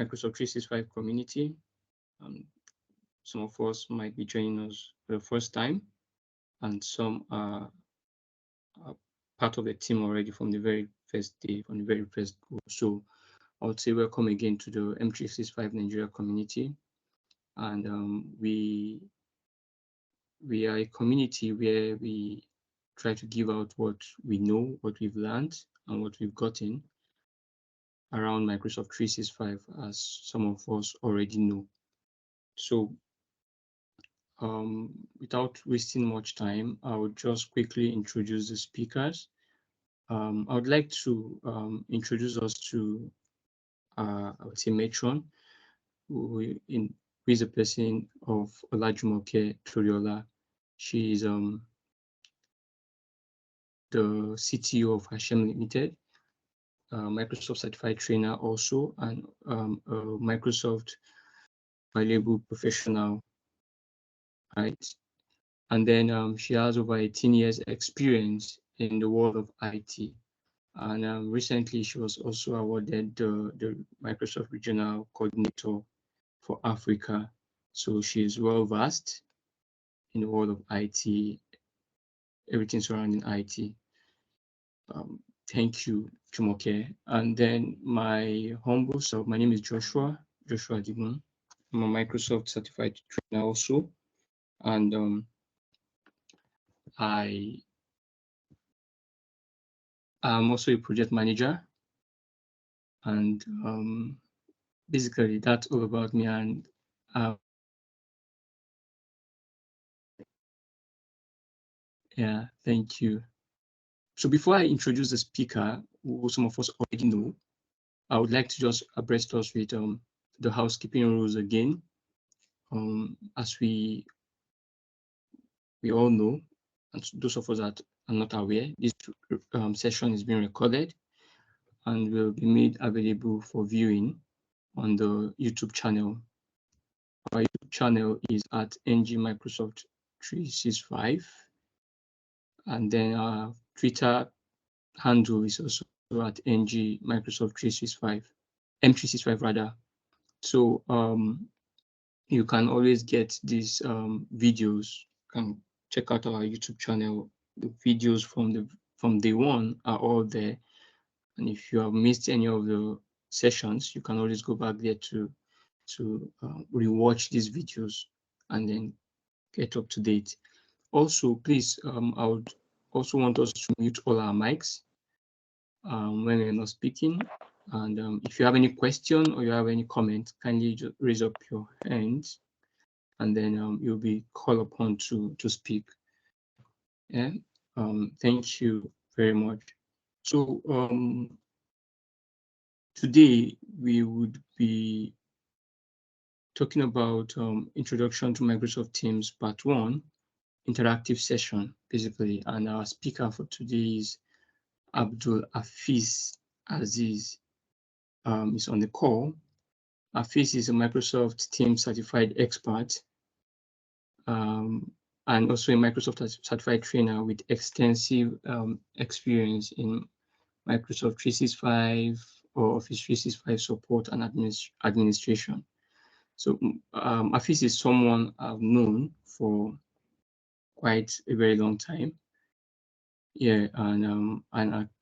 Microsoft 365 community. Some of us might be joining us for the first time, and some are part of the team already from the very first day, from the very first go. So I would say welcome again to the M365 Nigeria community. And we are a community where we try to give out what we know, what we've learned, and what we've gotten around Microsoft 365, as some of us already know. So without wasting much time, I would just quickly introduce the speakers. I would like to introduce us to, I would say, Matron, who is a person of Olajumoke Toriola. She is the CTO of Hashem Limited, Microsoft certified trainer also, and a Microsoft valuable professional, right? And then she has over 18 years experience in the world of IT. And recently she was also awarded the Microsoft Regional Coordinator for Africa. So she is well versed in the world of IT, everything surrounding IT. Thank you, Jumoke. And then my humble self, my name is Joshua Adigun. I'm a Microsoft certified trainer also. And I'm also a project manager. And basically that's all about me. And yeah, thank you. So before I introduce the speaker, who some of us already know, I would like to just abreast us with the housekeeping rules again. As we all know, and those of us that are not aware, this session is being recorded and will be made available for viewing on the YouTube channel. Our YouTube channel is at NG Microsoft 365, and then our Twitter handle is also at NG Microsoft 365, M365 rather. So you can always get these videos. You can check out our YouTube channel. The videos from day one are all there. And if you have missed any of the sessions, you can always go back there to rewatch these videos and then get up to date. Also, please, I would also want us to mute all our mics when we're not speaking. And if you have any question or you have any comment, kindly just raise up your hand, and then you'll be called upon to speak. Yeah. Thank you very much. So today we would be talking about Introduction to Microsoft Teams Part 1, interactive session, basically. And our speaker for today is Abdulafeez Aziz. Is on the call. Afeez is a Microsoft Teams certified expert and also a Microsoft certified trainer with extensive experience in Microsoft 365 or Office 365 support and administration. So Afeez is someone I've known for quite a very long time. Yeah, and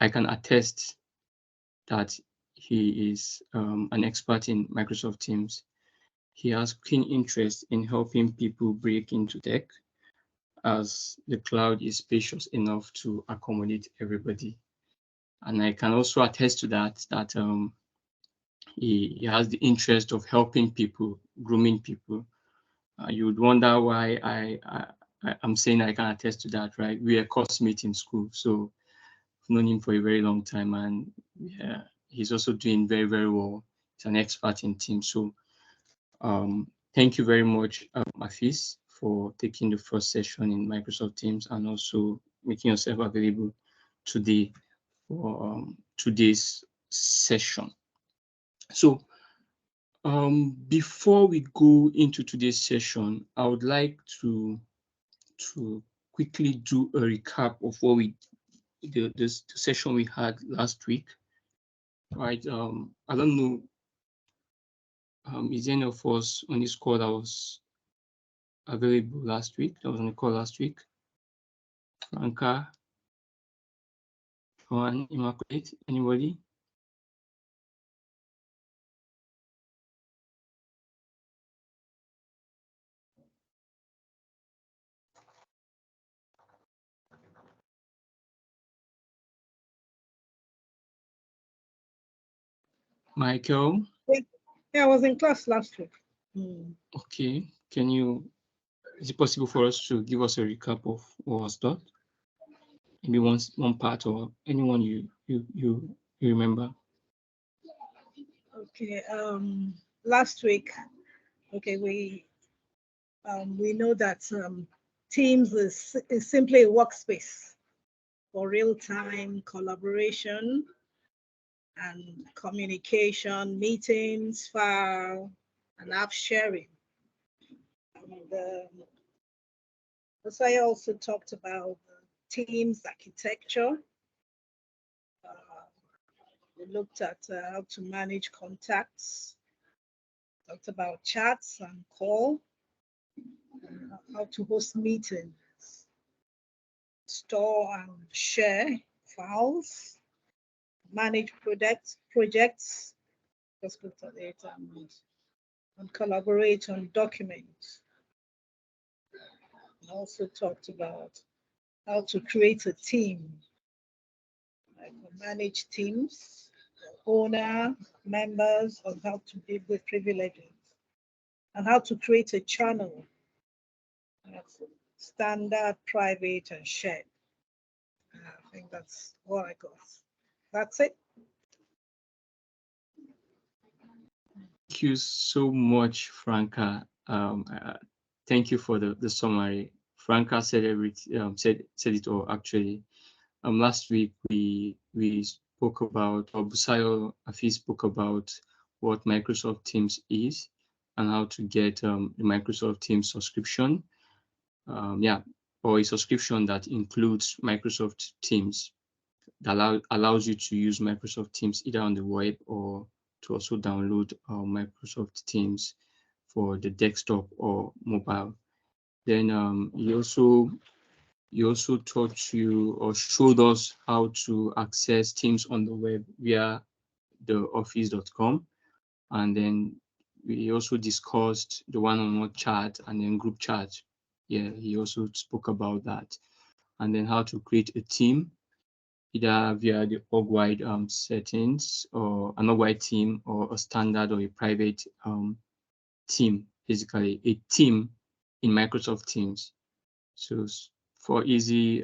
I can attest that he is an expert in Microsoft Teams. He has keen interest in helping people break into tech, as the cloud is spacious enough to accommodate everybody. And I can also attest to that he has the interest of helping people, grooming people. You would wonder why I'm saying I can attest to that, right? We are classmates in school, so I've known him for a very long time, and yeah, he's also doing very, very well. He's an expert in Teams. So thank you very much, Afeez, for taking the first session in Microsoft Teams and also making yourself available today for today's session. So before we go into today's session, I would like to quickly do a recap of what the session we had last week. Right. I don't know Is there any of us on this call that was available last week? That was on the call last week? Franca, Johan, Immaculate, anybody? Michael? Yeah, I was in class last week. Okay, is it possible for us to give us a recap of what was taught? Maybe one part or anyone you remember? Okay, last week, okay, we know that Teams is simply a workspace for real-time collaboration and communication, meetings, file, and app sharing. And I also talked about Teams architecture. We looked at how to manage contacts, talked about chats and call, how to host meetings, store and share files, manage projects, just looked at it, and collaborate on documents. We also talked about how to create a team, like manage teams, owner, members, on how to deal with privileges, and how to create a channel, standard, private, and shared. I think that's what I got. That's it. Thank you so much, Franca. Thank you for the summary. Franca said everything. Said it all actually. Last week we spoke about, or Busayo Afi spoke about what Microsoft Teams is and how to get the Microsoft Teams subscription. Or a subscription that includes Microsoft Teams that allows you to use Microsoft Teams either on the web or to also download Microsoft Teams for the desktop or mobile. Then he also taught you or showed us how to access Teams on the web via the office.com. And then we also discussed the one-on-one chat and then group chat. Yeah, he also spoke about that. And then how to create a team, either via the org-wide settings or an org-wide team or a standard or a private team, basically a team in Microsoft Teams. So for easy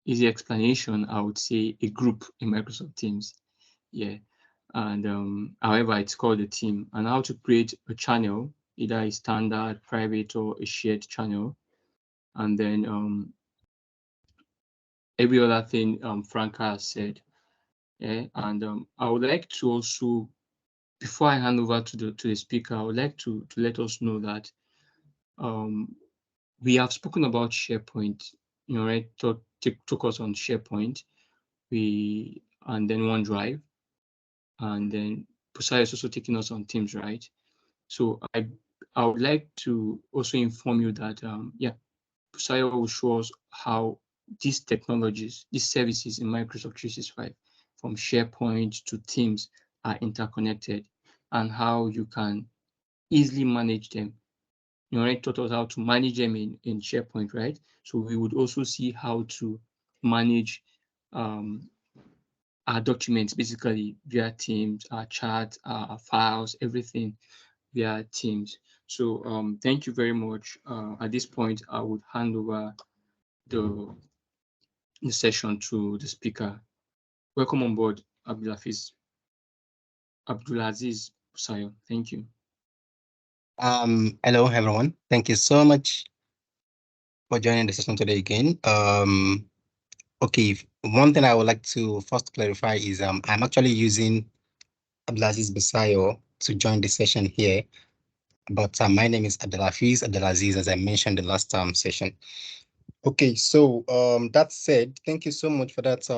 explanation, I would say a group in Microsoft Teams. Yeah. And however, it's called a team. And how to create a channel, either a standard, private, or a shared channel. And then every other thing Franca has said. Yeah. And I would like to also, before I hand over to the speaker, I would like to let us know that we have spoken about SharePoint, right? Took us on SharePoint, and then OneDrive, and then Pusai is also taking us on Teams, right? So I would like to also inform you that Pusai will show us how these technologies, these services in Microsoft 365, from SharePoint to Teams, are interconnected, and how you can easily manage them. You already taught us how to manage them in SharePoint, right? So we would also see how to manage our documents, basically via Teams, our chats, our files, everything via Teams. So thank you very much. At this point, I would hand over the session to the speaker. Welcome on board, Abdulazeez. Abdulazeez Busayo. Thank you. Hello, everyone. Thank you so much for joining the session today again. Okay, one thing I would like to first clarify is I'm actually using Abdulazeez Busayo to join the session here, but my name is Abdulazeez, as I mentioned the last session. Okay, so that said, thank you so much for that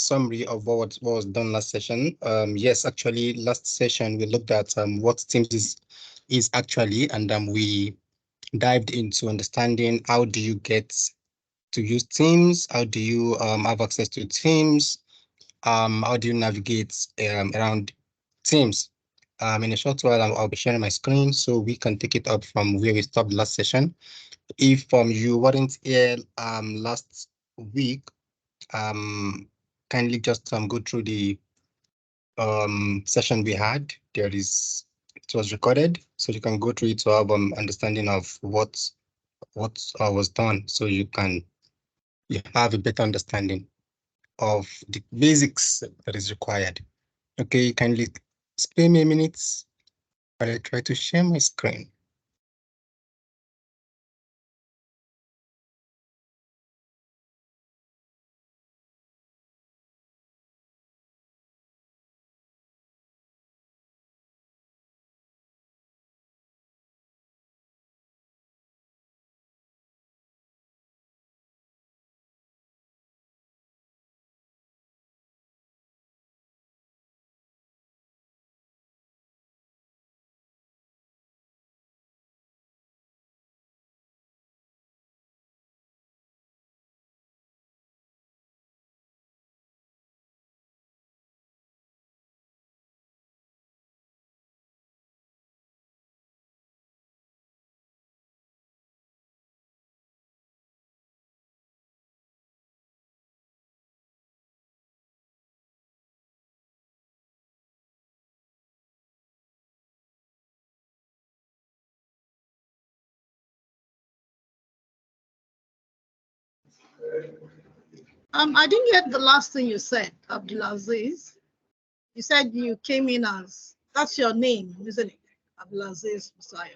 summary of what was done last session. Yes, actually, last session we looked at what Teams is actually, and we dived into understanding how do you get to use Teams, how do you have access to Teams, how do you navigate around Teams. In a short while, I'll be sharing my screen so we can take it up from where we stopped last session. If you weren't here last week, kindly just go through the session we had. It was recorded, so you can go through it to have understanding of what was done, so you have a better understanding of the basics that is required. Okay, kindly spare me a minute while I try to share my screen. I didn't get the last thing you said, Abdulazeez. You said you came in as, that's your name, isn't it? Abdulazeez Messiah.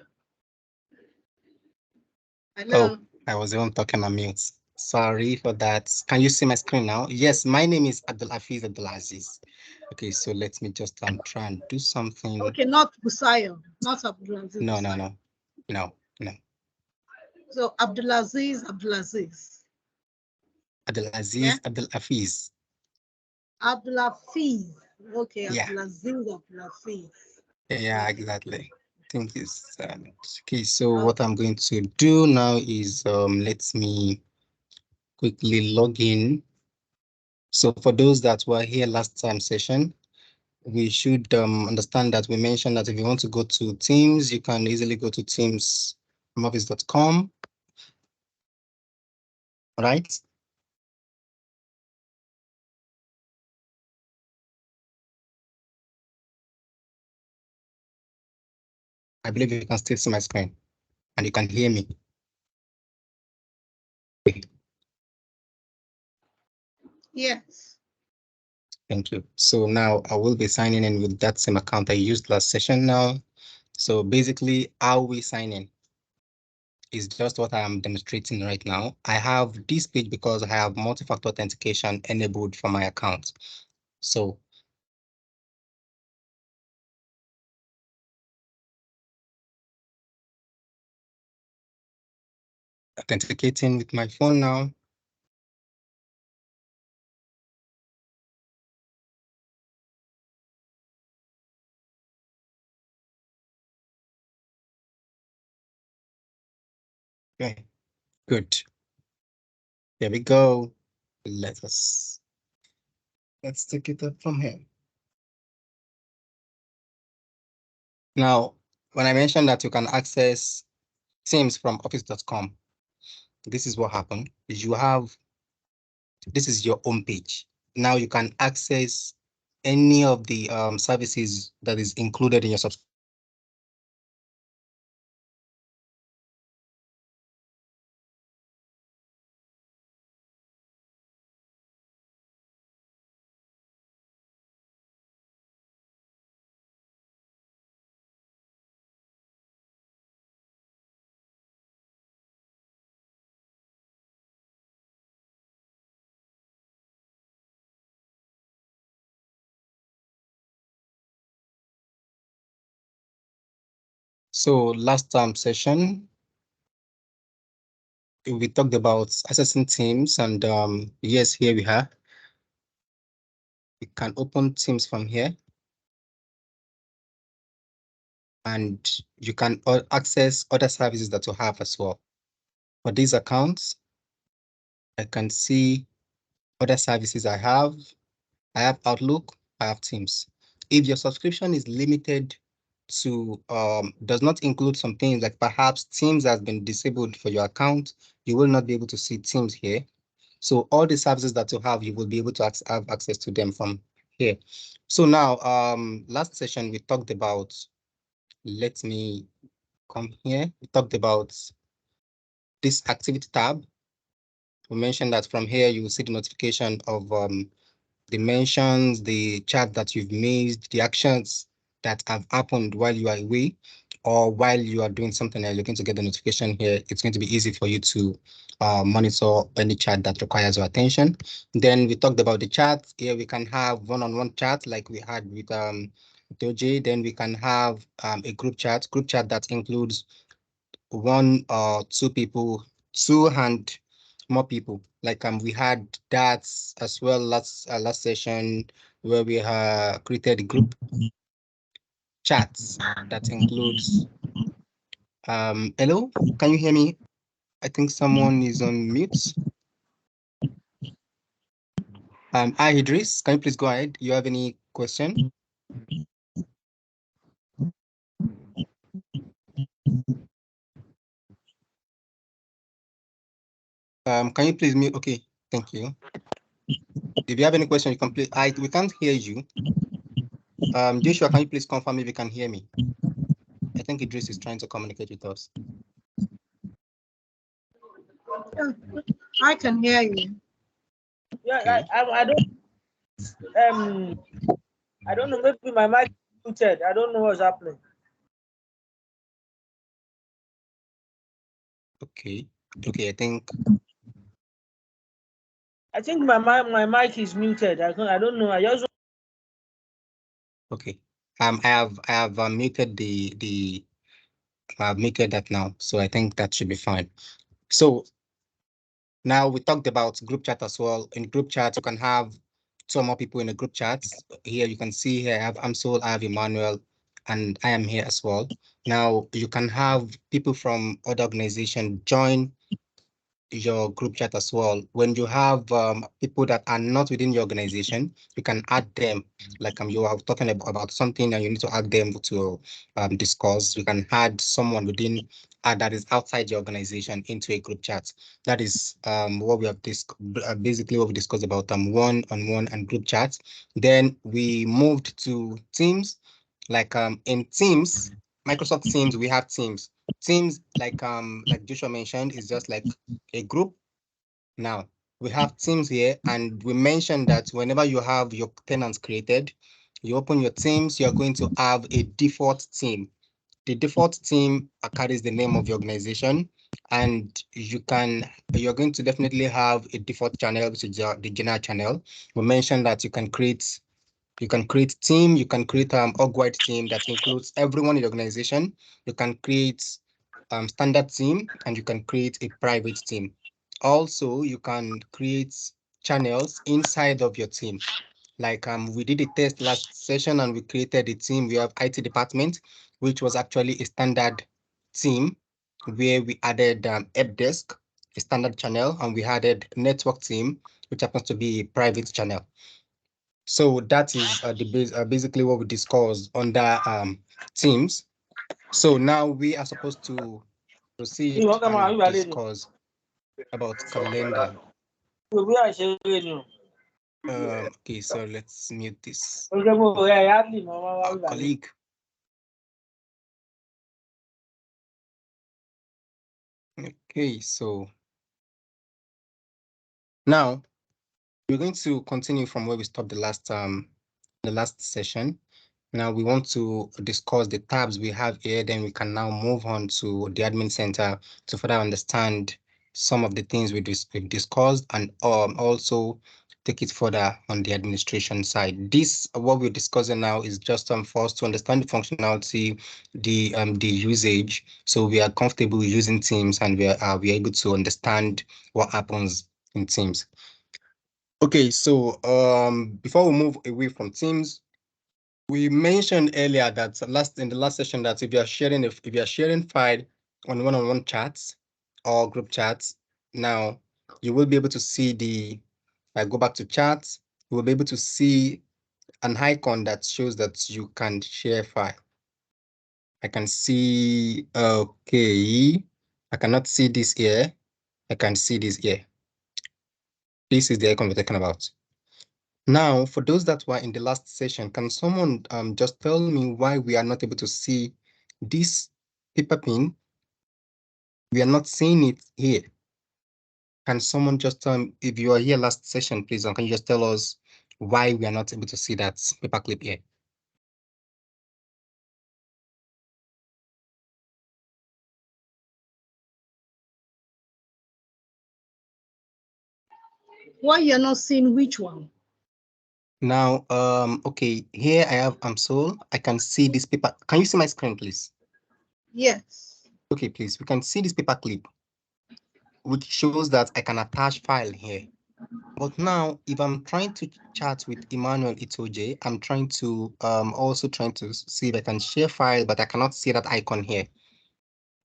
Hello. Oh, I was even talking on mute. Sorry for that. Can you see my screen now? Yes, my name is Abdulazeez Abdulazeez. Okay, so let me just try and do something. Okay, not Busayo, not Abdulazeez. No. So Abdulazeez. Abdulazeez Yeah? Abdulafeez. Abdulafeez. Okay, Yeah. Abdulazeez. Yeah, exactly. Thank you so much. Okay, so what I'm going to do now is let me quickly log in. So for those that were here last time session, we should understand that we mentioned that if you want to go to Teams, you can easily go to teams.office.com, right? I believe you can still see my screen and you can hear me. Yes. Thank you. So now I will be signing in with that same account I used last session now. So basically, how we sign in is just what I am demonstrating right now. I have this page because I have multi-factor authentication enabled for my account. So authenticating with my phone now. Okay, good. Here we go. Let's take it up from here. Now, when I mentioned that you can access Teams from office.com, this is what happened. This is your home page. Now you can access any of the services that is included in your subscription. So last session, we talked about accessing Teams, and yes, here we are. You can open Teams from here. And you can access other services that you have as well. For these accounts, I can see other services I have. I have Outlook, I have Teams. If your subscription is limited to, does not include some things like perhaps Teams has been disabled for your account, you will not be able to see Teams here. So all the services that you have, you will be able to have access to them from here. So now, last session we talked about, let me come here. We talked about this activity tab. We mentioned that from here, you will see the notification of the mentions, the chat that you've made, the actions that have happened while you are away or while you are doing something and you're going to get the notification here. It's going to be easy for you to monitor any chat that requires your attention. Then we talked about the chat. Here we can have one-on-one chat like we had with OJ. Then we can have a group chat that includes one or two people, two and more people. Like we had that as well last session where we created a group chats that includes hello, can you hear me? I think someone is on mute. Hi Idris, can you please go ahead? You have any question? Can you please mute? Okay, thank you. If you have any question, you can please. We can't hear you. Joshua, can you please confirm if you can hear me? I think Idris is trying to communicate with us. I can hear you. Yeah, Okay. I don't know. Maybe my mic is muted. I don't know what's happening. Okay. Okay, I think my mic is muted. I don't know. I just. okay. I have muted I've muted that now, so I think that should be fine. So now we talked about group chat as well. In group chat, you can have two or more people in a group chat. Here you can see here I have Amsol, I have Emmanuel, and I am here as well. Now you can have people from other organizations join your group chat as well. When you have people that are not within your organization, you can add them. Like you are talking about something and you need to add them to discuss. You can add someone within that is outside your organization into a group chat. That is what we have basically what we discussed about one-on-one and group chats. Then we moved to Teams. Like in Teams, Microsoft Teams, we have Teams. Teams, like Joshua mentioned, is just like a group. Now we have Teams here, and we mentioned that whenever you have your tenants created, you open your Teams, you are going to have a default team. The default team carries the name of your organization, and you're going to definitely have a default channel, which is the general channel. We mentioned that you can create team, you can create org-wide team that includes everyone in the organization. You can create standard team, and you can create a private team. Also, you can create channels inside of your team. Like we did a test last session and we created a team. We have IT department, which was actually a standard team where we added help desk, a standard channel, and we added network team, which happens to be a private channel. So that is basically what we discussed under Teams. So now we are supposed to proceed and discuss about calendar. Okay, so let's mute this colleague. Okay, so now we're going to continue from where we stopped the last session. Now we want to discuss the tabs we have here, then we can now move on to the admin center to further understand some of the things we've discussed and also take it further on the administration side. This, what we're discussing now, is just for us to understand the functionality, the usage, so we are comfortable using Teams and we are able to understand what happens in Teams. Okay, so before we move away from Teams, we mentioned earlier that in the last session that if you are sharing file on one-on-one chats or group chats, now you will be able to see if I go back to chats, you will be able to see an icon that shows that you can share file. I can see, okay, I cannot see this here. I can see this here. This is the icon we're talking about. Now, for those that were in the last session, can someone just tell me why we are not able to see this paper pin? We are not seeing it here. Can someone just if you are here last session, please, can you just tell us why we are not able to see that paper clip here? Why you're not seeing which one? Now, okay, here I have Amsol. I can see this paper. Can you see my screen, please? Yes. Okay, please. We can see this paper clip, which shows that I can attach file here. But now, if I'm trying to chat with Emmanuel Itoje, I'm trying to also trying to see if I can share file, but I cannot see that icon here.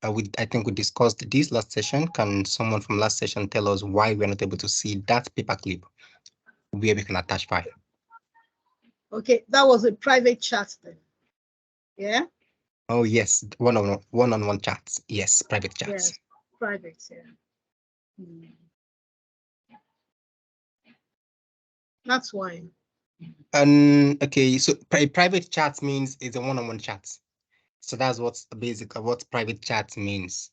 I think we discussed this last session. Can someone from last session tell us why we're not able to see that paper clip where we can attach file? Okay, that was a private chat then. Yeah? Oh yes, one-on-one chats. Yes, private chats. Yes, private, yeah. That's why. Okay, so private chat means it's a one-on-one chat. So that's what private chat means.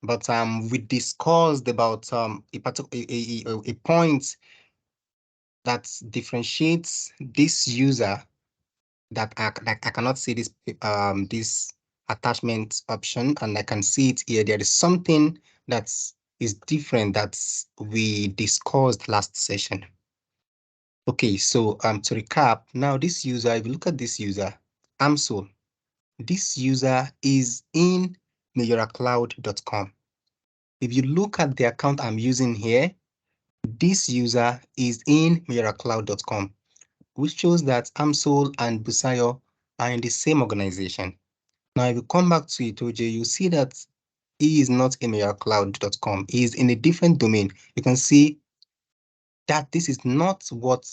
But we discussed about a point that differentiates this user that I cannot see this attachment option, and I can see it here. There is something that is different that we discussed last session. Okay, so to recap, now this user, if you look at this user, Amsol, this user is in majoracloud.com. If you look at the account I'm using here, this user is in majoracloud.com, which shows that Amsol and Busayo are in the same organization. Now, if you come back to Itoje, you see that he is not in majoracloud.com. He is in a different domain. You can see that this is not what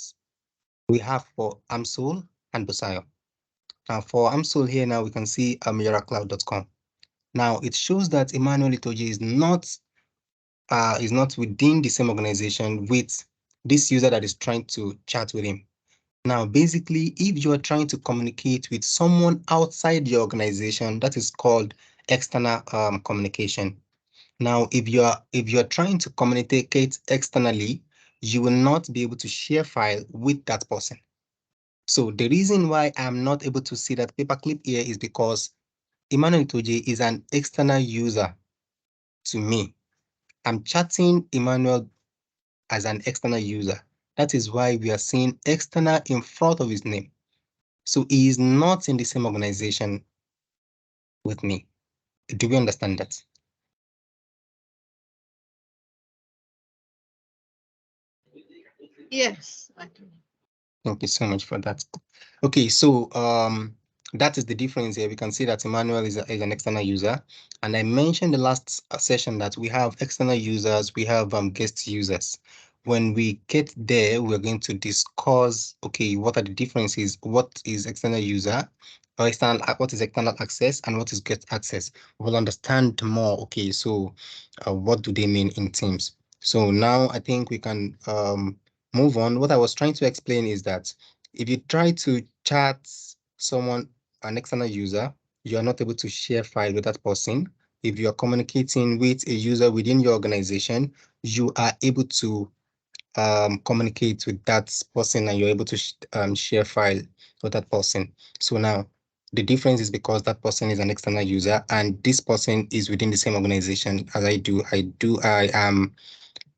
we have for Amsol and Busayo. Now, for Amsol here now, we can see majoracloud.com. Now, it shows that Emmanuel Itoje is not within the same organization with this user that is trying to chat with him. Now, basically, if you are trying to communicate with someone outside your organization, that is called external communication. Now, if you are trying to communicate externally, you will not be able to share file with that person. So the reason why I'm not able to see that paperclip here is because Emmanuel Itoje is an external user to me. I'm chatting Emmanuel as an external user. That is why we are seeing external in front of his name. So he is not in the same organization with me. Do we understand that? Yes, I do. Thank you so much for that. Okay, so that is the difference here. We can see that Emmanuel is an external user. And I mentioned the last session that we have external users, we have guest users. When we get there, we're going to discuss, okay, what are the differences? What is external user? Or what is external access and what is guest access? We'll understand more. Okay, so what do they mean in Teams? So now I think we can move on. What I was trying to explain is that if you try to chat someone, an external user, you are not able to share file with that person. If you are communicating with a user within your organization, you are able to communicate with that person and you're able to share file with that person. So now the difference is because that person is an external user and this person is within the same organization as I do. I am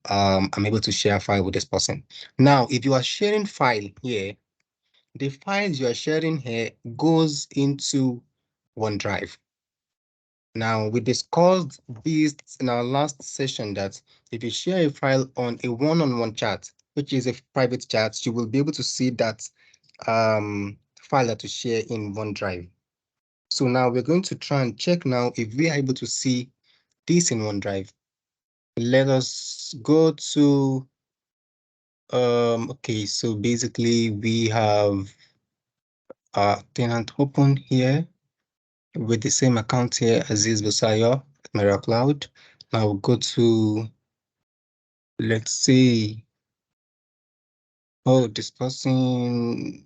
I'm able to share a file with this person. Now, if you are sharing file here, the files you are sharing here goes into OneDrive. Now, we discussed this in our last session that if you share a file on a one-on-one chat, which is a private chat, you will be able to see that file that you share in OneDrive. So now we're going to try and check now if we are able to see this in OneDrive. Let us go to, okay, so basically we have a tenant open here with the same account here, Aziz Busayo at Mira Cloud. Now we'll go to, let's see, oh, this person,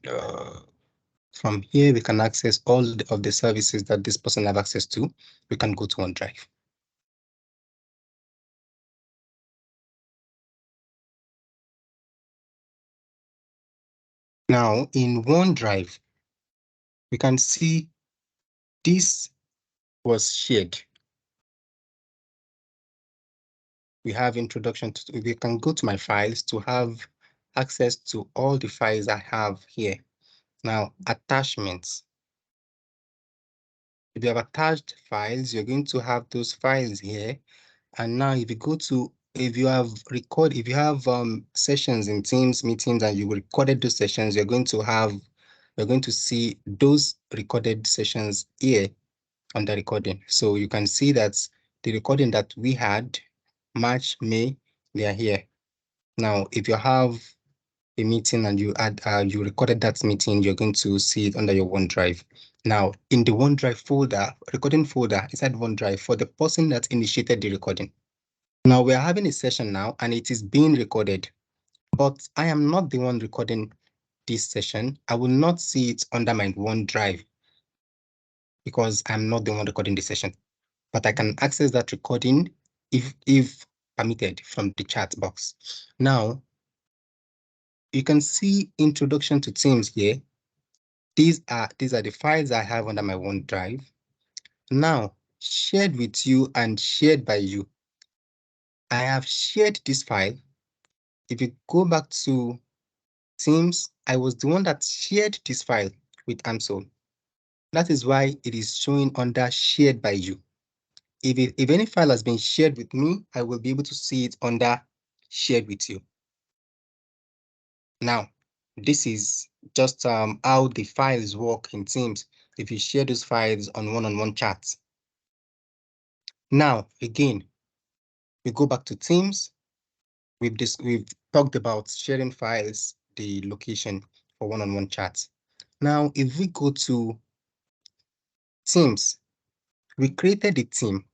from here we can access all of the services that this person have access to. We can go to OneDrive. Now in OneDrive, we can see this was shared. We have introduction to, we can go to my files to have access to all the files I have here. Now, attachments. If you have attached files, you're going to have those files here. And now if you go to, if you have sessions in Teams meetings and you recorded those sessions, you're going to see those recorded sessions here on the recording. So you can see that the recording that we had, March, May, they are here. Now, if you have a meeting and you recorded that meeting, you're going to see it under your OneDrive. Now, in the OneDrive folder, recording folder inside OneDrive for the person that initiated the recording. Now we're having a session now and it is being recorded, but I am not the one recording this session. I will not see it under my OneDrive because I'm not the one recording the session, but I can access that recording if permitted from the chat box. Now, you can see introduction to Teams here. These are the files I have under my OneDrive. Now, shared with you and shared by you. I have shared this file. If you go back to Teams, I was the one that shared this file with Amsol. That is why it is showing under shared by you. If any file has been shared with me, I will be able to see it under shared with you. Now, this is just how the files work in Teams if you share those files on one-on-one chats. Now, again, we go back to Teams. We've talked about sharing files, the location for one-on-one chats. Now, if we go to Teams, we created a team.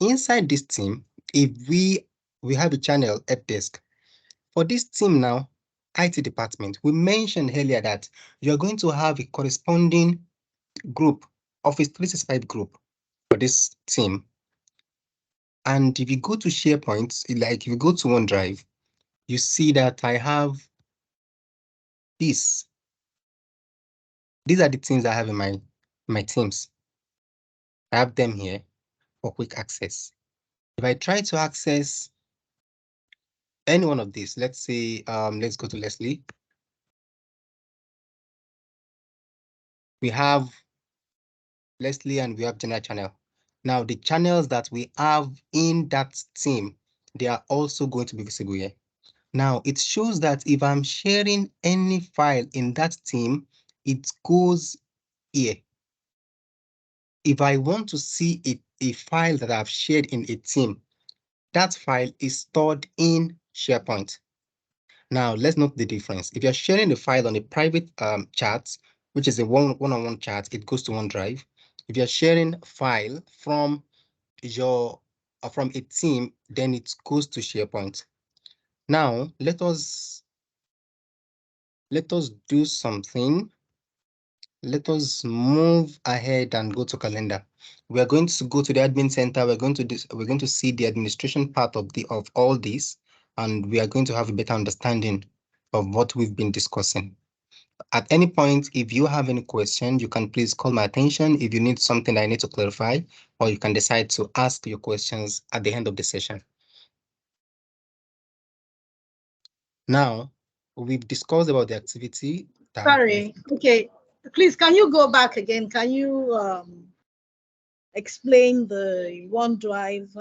Inside this team, if we have a channel help desk. For this team now, IT department, we mentioned earlier that you're going to have a corresponding group, Office 365 group for this team. And if you go to SharePoint, like if you go to OneDrive, you see that I have this. These are the teams I have in my teams. I have them here for quick access. If I try to access any one of these, let's say, let's go to Leslie. We have Leslie and we have general channel. Now the channels that we have in that team, they are also going to be visible here. Now it shows that if I'm sharing any file in that team, it goes here. If I want to see a file that I've shared in a team, that file is stored in SharePoint. Now let's note the difference. If you're sharing the file on a private chat, which is a one-on-one chat, it goes to OneDrive. If you're sharing a file from a team, then it goes to SharePoint. Now let us do something. Let us move ahead and go to calendar. We are going to go to the admin center. We're going to see the administration part of all this, and we are going to have a better understanding of what we've been discussing. At any point, if you have any question, you can please call my attention if you need something I need to clarify, or you can decide to ask your questions at the end of the session. Now, we've discussed about the activity. Sorry, okay. Please, can you go back again? Can you explain the OneDrive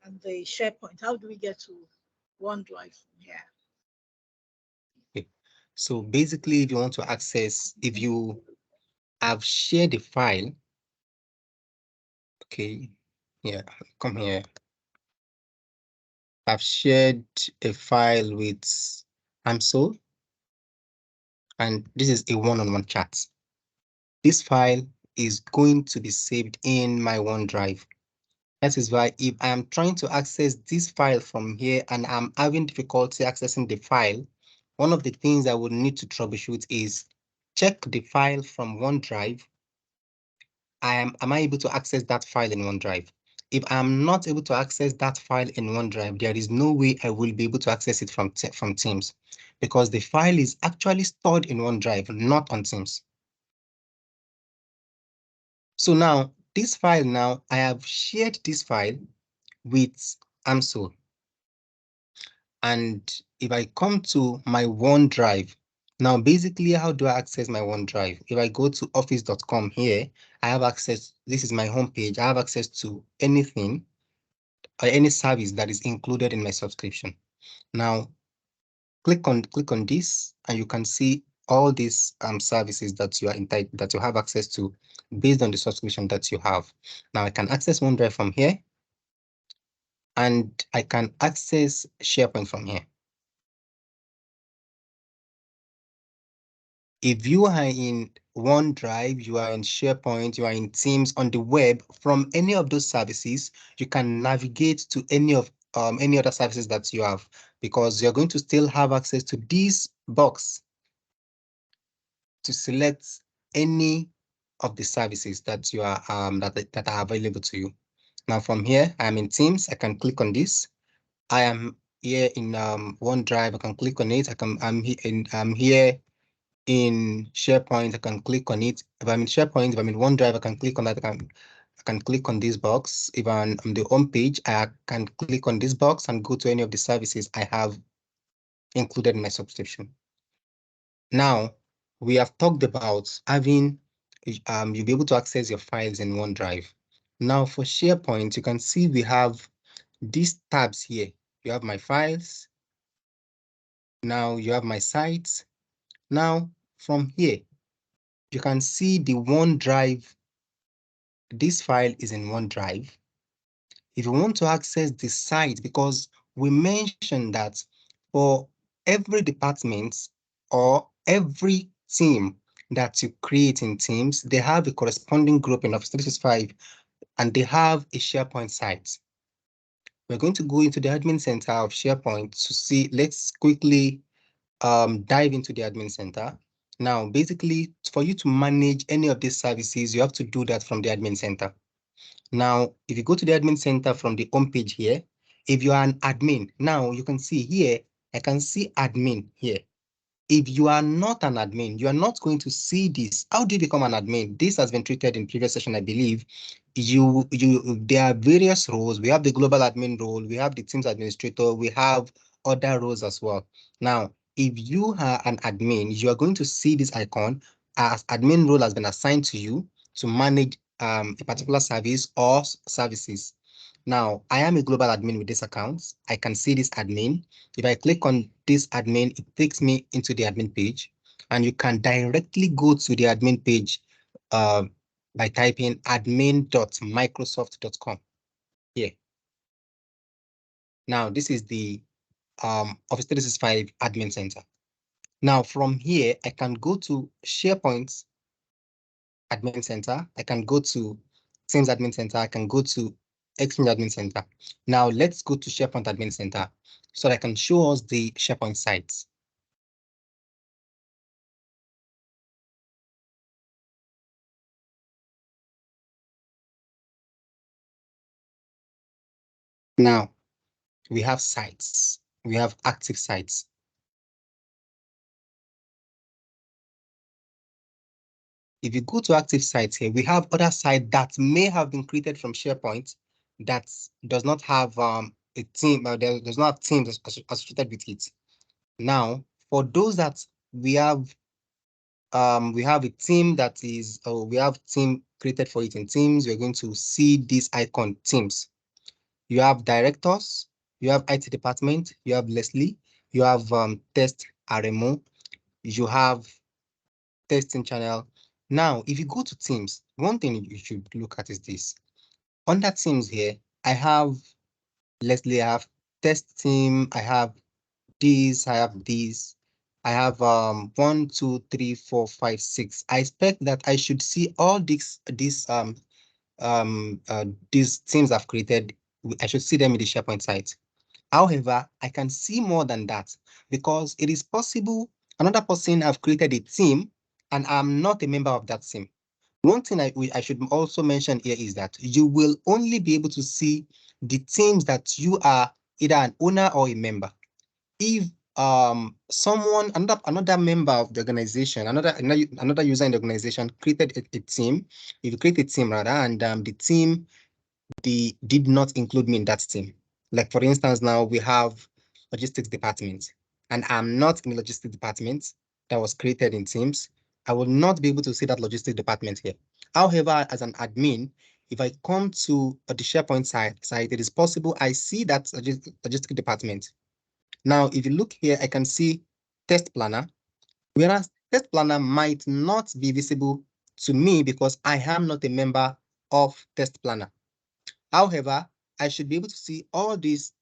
and the SharePoint? How do we get to OneDrive from here? So basically, if you want to access, if you have shared the file, okay, yeah, come here. I've shared a file with AMSO, and this is a one-on-one chat. This file is going to be saved in my OneDrive. That is why if I am trying to access this file from here and I'm having difficulty accessing the file, one of the things I would need to troubleshoot is check the file from OneDrive. Am I able to access that file in OneDrive? If I'm not able to access that file in OneDrive, there is no way I will be able to access it from Teams, because the file is actually stored in OneDrive, not on Teams. So now, this file now, I have shared this file with AMSO. And if I come to my OneDrive, now basically, how do I access my OneDrive? If I go to office.com here, I have access, this is my homepage, I have access to anything or any service that is included in my subscription. Now, click on this, and you can see all these services that you are entitled, that you have access to based on the subscription that you have. Now I can access OneDrive from here, and I can access SharePoint from here. If you are in OneDrive, you are in SharePoint, you are in Teams on the web, from any of those services, you can navigate to any of any other services that you have, because you're going to still have access to this box to select any of the services that you are that are available to you. Now from here, I'm in Teams. I can click on this. I am here in OneDrive. I can click on it. I'm here in SharePoint. I can click on it. If I'm in SharePoint, if I'm in OneDrive, I can click on that. I can click on this box. If I'm on the home page, I can click on this box and go to any of the services I have included in my subscription. Now, we have talked about having, you'll be able to access your files in OneDrive. Now for SharePoint, you can see we have these tabs here. You have my files. Now you have my sites. Now from here, you can see the OneDrive. This file is in OneDrive. If you want to access the site, because we mentioned that for every department or every team that you create in Teams, they have a corresponding group in Office 365, and they have a SharePoint site. We're going to go into the admin center of SharePoint to see. Let's quickly dive into the admin center. Now, basically, for you to manage any of these services, you have to do that from the admin center. Now, if you go to the admin center from the home page here, if you are an admin, now you can see here, I can see admin here. If you are not an admin, you are not going to see this. How do you become an admin? This has been treated in previous session, I believe. There are various roles. We have the global admin role, we have the Teams administrator, we have other roles as well. Now, if you are an admin, you are going to see this icon as admin role has been assigned to you to manage a particular service or services. Now, I am a global admin with this account. I can see this admin. If I click on this admin, it takes me into the admin page, and you can directly go to the admin page by typing admin.microsoft.com here. Now, this is the Office 365 admin center. Now, from here, I can go to SharePoint admin center. I can go to Teams admin center. I can go to Exchange admin center. Now let's go to SharePoint admin center so that I can show us the SharePoint sites. Now we have sites. We have active sites. If you go to active sites here, we have other sites that may have been created from SharePoint that does not have a team, does not have teams associated with it. Now, for those that we have a team that is, we have team created for it in Teams. You're going to see this icon, Teams. You have directors, you have IT department, you have Leslie, you have test RMO, you have testing channel. Now, if you go to Teams, one thing you should look at is this. Under Teams here, I have, Leslie, I have test team, I have these, I have these. I have 1, 2, 3, 4, 5, 6. I expect that I should see all these teams I've created. I should see them in the SharePoint site. However, I can see more than that because it is possible another person have created a team and I'm not a member of that team. One thing I should also mention here is that you will only be able to see the teams that you are either an owner or a member. If someone, another member of the organization, another user in the organization created a team, if you create a team rather, and the team did not include me in that team. Like for instance, now we have logistics department, and I'm not in the logistics department that was created in Teams. I will not be able to see that logistics department here. However, as an admin, if I come to the SharePoint site, it is possible I see that logistics department. Now, if you look here, I can see test planner, whereas test planner might not be visible to me because I am not a member of test planner. However, I should be able to see all these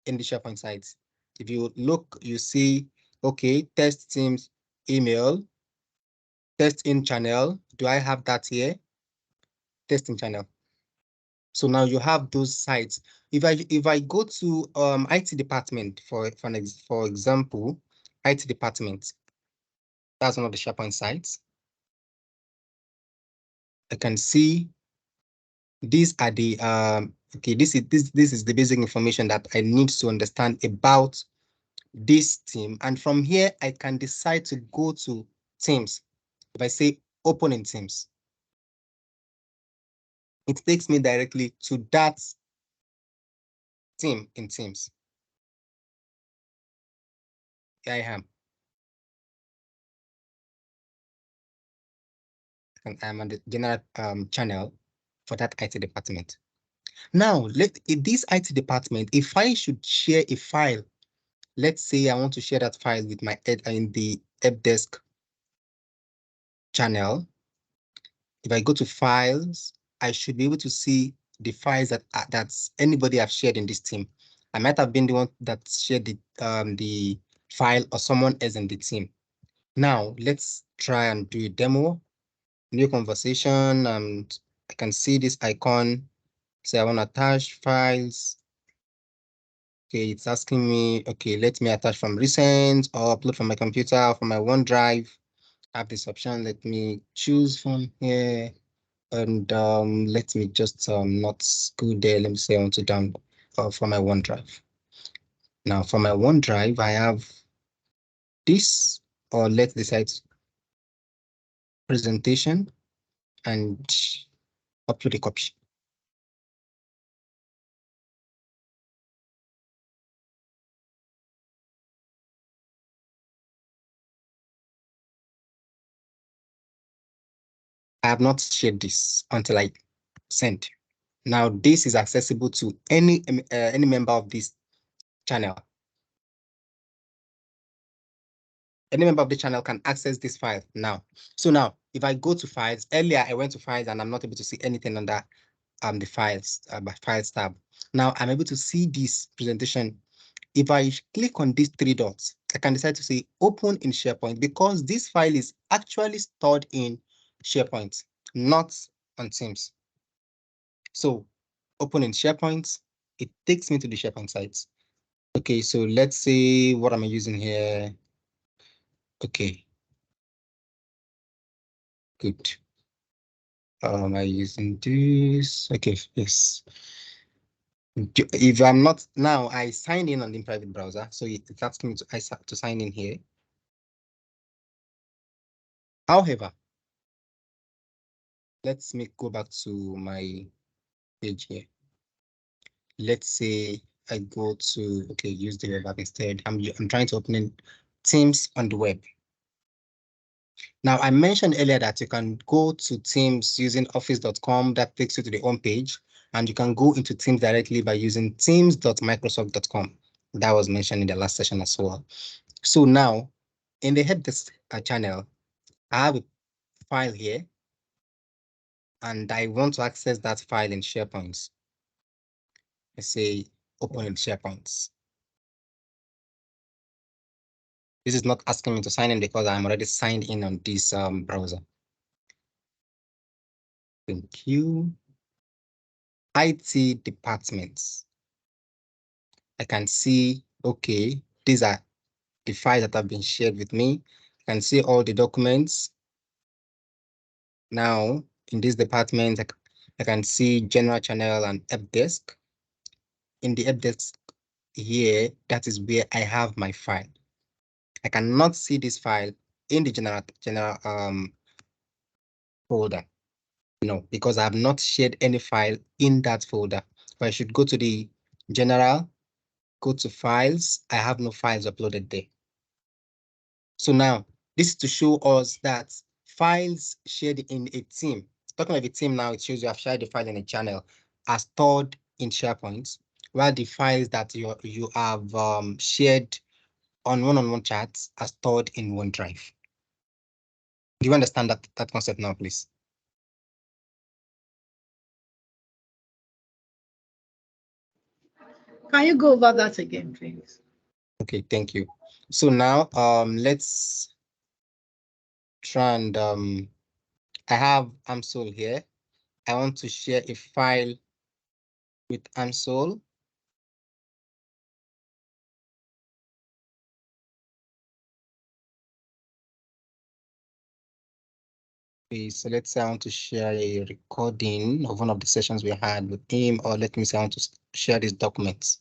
in the SharePoint site. If you look, you see, okay, test teams email, test in channel. Do I have that here? Test in channel. So now you have those sites. If I go to IT department for example, IT department, that's one of the SharePoint sites. I can see these are the okay, this is the basic information that I need to understand about this team. And from here, I can decide to go to Teams. If I say open in Teams, it takes me directly to that team in Teams. Here I am. And I'm on the general channel for that IT department. Now, in this IT department, if I should share a file, let's say I want to share that file with my in the help desk channel. If I go to files, I should be able to see the files that's anybody have shared in this team. I might have been the one that shared the file or someone else in the team. Now let's try and do a demo, new conversation, and I can see this icon. Say I want to attach files. Okay, it's asking me, okay, let me attach from recent or upload from my computer or from my OneDrive. I have this option. Let me choose from here. And let me just not go there. Let me say I want to download from my OneDrive. Now for my OneDrive, I have this, or let's decide presentation and upload a copy. I have not shared this until I send. Now this is accessible to any member of this channel. Any member of the channel can access this file now. So now, if I go to files, earlier I went to files and I'm not able to see anything under the files tab. Now I'm able to see this presentation. If I click on these three dots, I can decide to say open in SharePoint because this file is actually stored in SharePoint, not on Teams. So open in SharePoint, it takes me to the SharePoint site. Okay, so let's say what am I using here? Okay. Good. Am I using this? Okay, yes. If I'm not now, I signed in on the private browser, so it's asking me to sign in here. However, let's go back to my page here. Let's say I go to use the web app instead. I'm trying to open in Teams on the web. Now I mentioned earlier that you can go to Teams using office.com. That takes you to the home page, and you can go into Teams directly by using teams.microsoft.com. That was mentioned in the last session as well. So now in the help desk channel, I have a file here, and I want to access that file in SharePoint. Let's say open in SharePoint. This is not asking me to sign in because I'm already signed in on this browser. Thank you. IT departments. I can see, okay, these are the files that have been shared with me. I can see all the documents. Now, in this department, I can see general channel and help desk. In the help desk here, that is where I have my file. I cannot see this file in the general folder. No, because I have not shared any file in that folder. But I should go to the general, go to files. I have no files uploaded there. So now this is to show us that files shared in a team. Talking of a team now, it shows you have shared the file in a channel are stored in SharePoint, while the files that you have shared on one-on-one chats are stored in OneDrive. Do you understand that concept now, please? Can you go over that again, please? Okay, thank you. So now let's try and I have AMSOL here. I want to share a file with AMSOL. Okay, so let's say I want to share a recording of one of the sessions we had with him, or let me say I want to share these documents.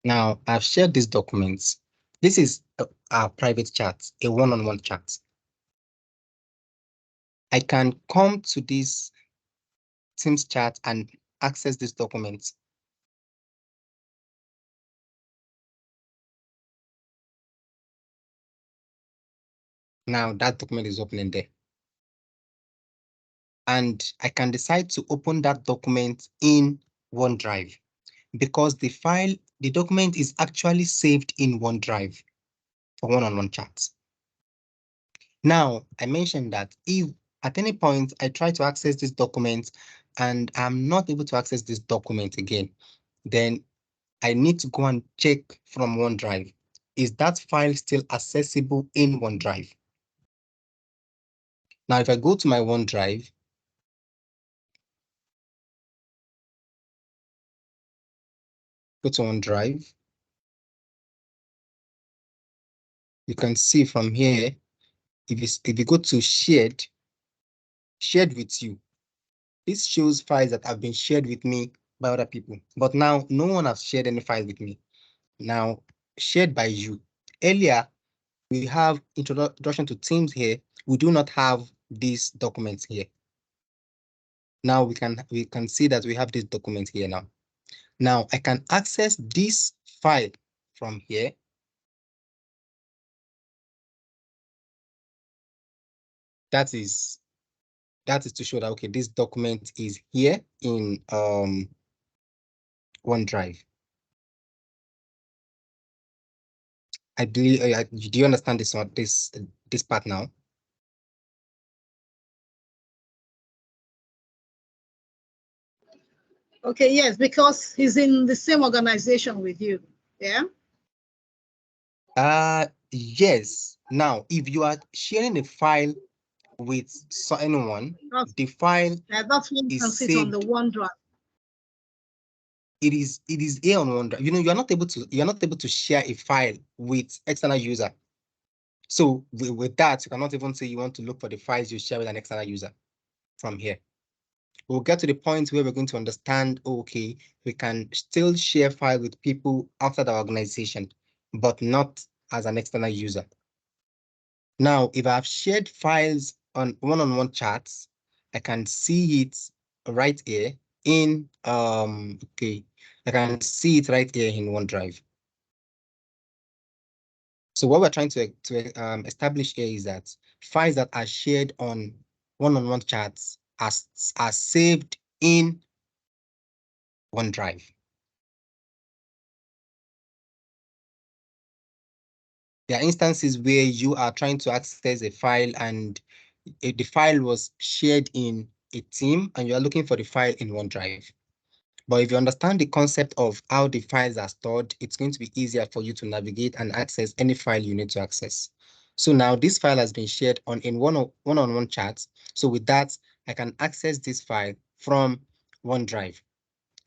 Now I've shared these documents. This is our private chat, a one-on-one chat. I can come to this Teams chat and access these documents. Now that document is opening there. And I can decide to open that document in OneDrive because the document is actually saved in OneDrive for one-on-one chats. Now, I mentioned that if at any point I try to access this document and I'm not able to access this document again, then I need to go and check from OneDrive. Is that file still accessible in OneDrive? Now, if I go to my OneDrive, go to OneDrive, you can see from here, if you go to shared with you, this shows files that have been shared with me by other people. But now no one has shared any file with me. Now shared by you. Earlier, we have introduction to Teams here. We do not have these documents here. Now we can see that we have this document here now. Now I can access this file from here. That is to show that, okay, this document is here in OneDrive. I believe, do you understand this part now? Okay, yes, because he's in the same organization with you. Yeah. Yes. Now, if you are sharing a file with anyone, the file that's when you can is sit on the saved. OneDrive. It is here on OneDrive. You know, you're not able to share a file with external user. So with that, you cannot even say you want to look for the files you share with an external user from here. We'll get to the point where we're going to understand, okay, we can still share files with people outside the organization, but not as an external user. Now, if I've shared files on one-on-one chats, I can see it right here in, okay, I can see it right here in OneDrive. So what we're trying to establish here is that files that are shared on one-on-one chats are saved in OneDrive. There are instances where you are trying to access a file and the file was shared in a team and you are looking for the file in OneDrive. But if you understand the concept of how the files are stored, it's going to be easier for you to navigate and access any file you need to access. So now this file has been shared in one-on-one chats. So with that, I can access this file from OneDrive.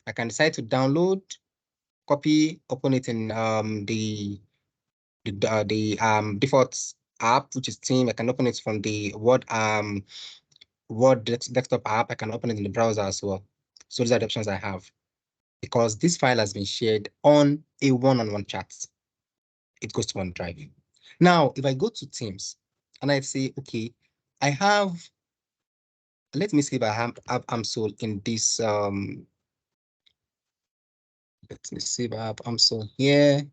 I can decide to download, copy, open it in the default app, which is Team. I can open it from the Word desktop app. I can open it in the browser as well. So these are the options I have, because this file has been shared on a one-on-one chat. It goes to OneDrive. Now, if I go to Teams and I say, okay, I have, let me see if I have AMSOL in this. Let me see if I have AMSOL here.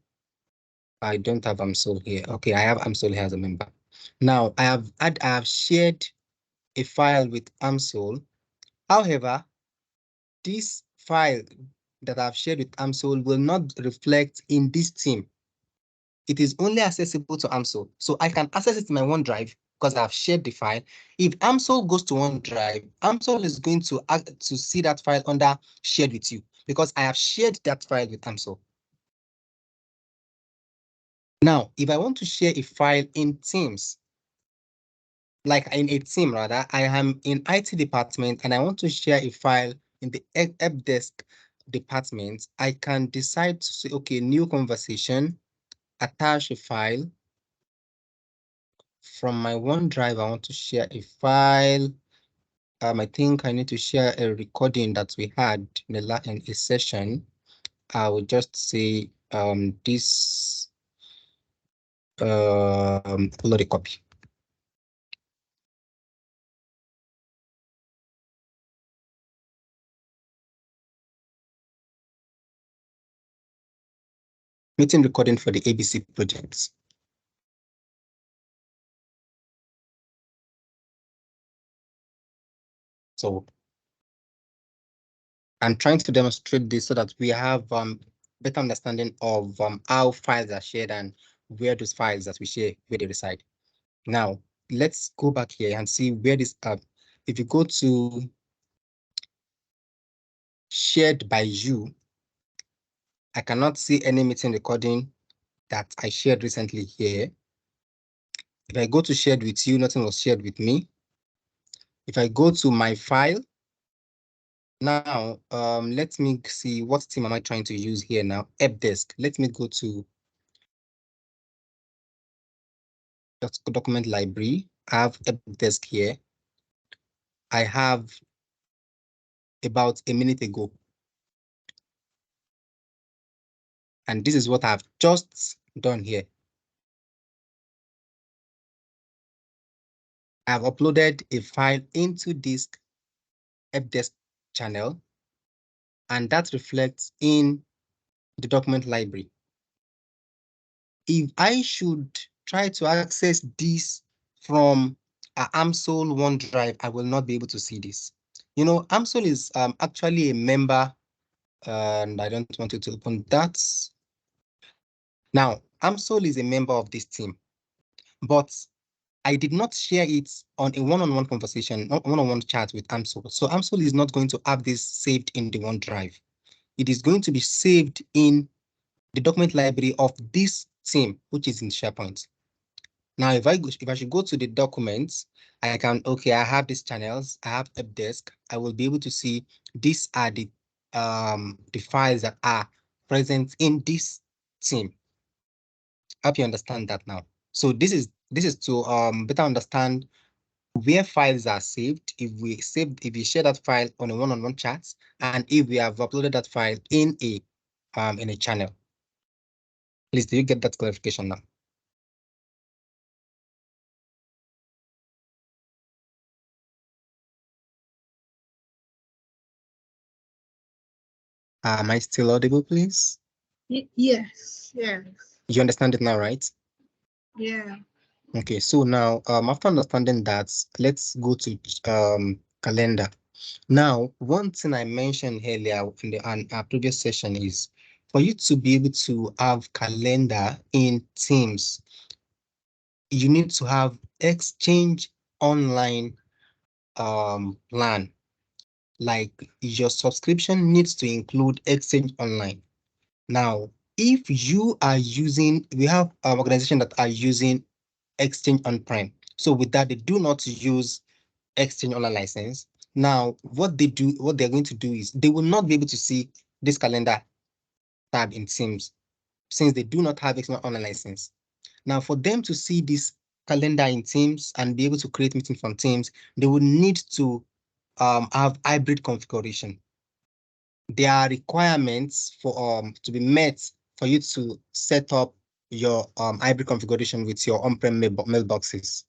I don't have AMSOL here. Okay, I have AMSOL here as a member. Now, I have shared a file with AMSOL. However, this file that I've shared with AMSOL will not reflect in this team. It is only accessible to AMSOL. So I can access it in my OneDrive because I've shared the file. If AMSOL goes to OneDrive, AMSOL is going to see that file under shared with you because I have shared that file with AMSOL. Now, if I want to share a file in Teams, like in a team rather, I am in IT department and I want to share a file in the help desk department, I can decide to say, okay, new conversation, attach a file. From my OneDrive, I want to share a file. I think I need to share a recording that we had in a session. I will just say this upload a copy. Meeting recording for the ABC projects. So I'm trying to demonstrate this so that we have better understanding of how files are shared and where those files that we share, where they reside. Now, let's go back here and see where this, if you go to shared by you, I cannot see any meeting recording that I shared recently here. If I go to shared with you, nothing was shared with me. If I go to my file, now, let me see what team am I trying to use here now. Helpdesk. Let me go to document library. I have Helpdesk here. I have about a minute ago. And this is what I've just done here. I've uploaded a file into this Helpdesk channel, and that reflects in the document library. If I should try to access this from AMSOL OneDrive, I will not be able to see this. You know, AMSOL is actually a member, and I don't want you to open that. Now, AMSOL is a member of this team, but I did not share it on a one-on-one conversation, one-on-one chat with AMSOL. So AMSOL is not going to have this saved in the OneDrive. It is going to be saved in the document library of this team, which is in SharePoint. Now, if I should go to the documents, I can, okay, I have these channels, I have Helpdesk. I will be able to see these are the files that are present in this team. I hope you understand that now. So this is to better understand where files are saved, if we share that file on a one-on-one chat, and if we have uploaded that file in a channel. Please, do you get that clarification now? Am I still audible, please? Yes, yes. You understand it now, right? Yeah. Okay, so now after understanding that, let's go to calendar. Now, one thing I mentioned earlier in our previous session is for you to be able to have calendar in Teams, you need to have Exchange Online plan. Like your subscription needs to include Exchange Online. Now, if you are using, we have organizations that are using Exchange On-Prem. So with that, they do not use Exchange Online license. Now, what they're going to do is they will not be able to see this calendar tab in Teams since they do not have Exchange Online license. Now, for them to see this calendar in Teams and be able to create meetings from Teams, they will need to have hybrid configuration. There are requirements for to be met for you to set up your hybrid configuration with your on-prem mailboxes.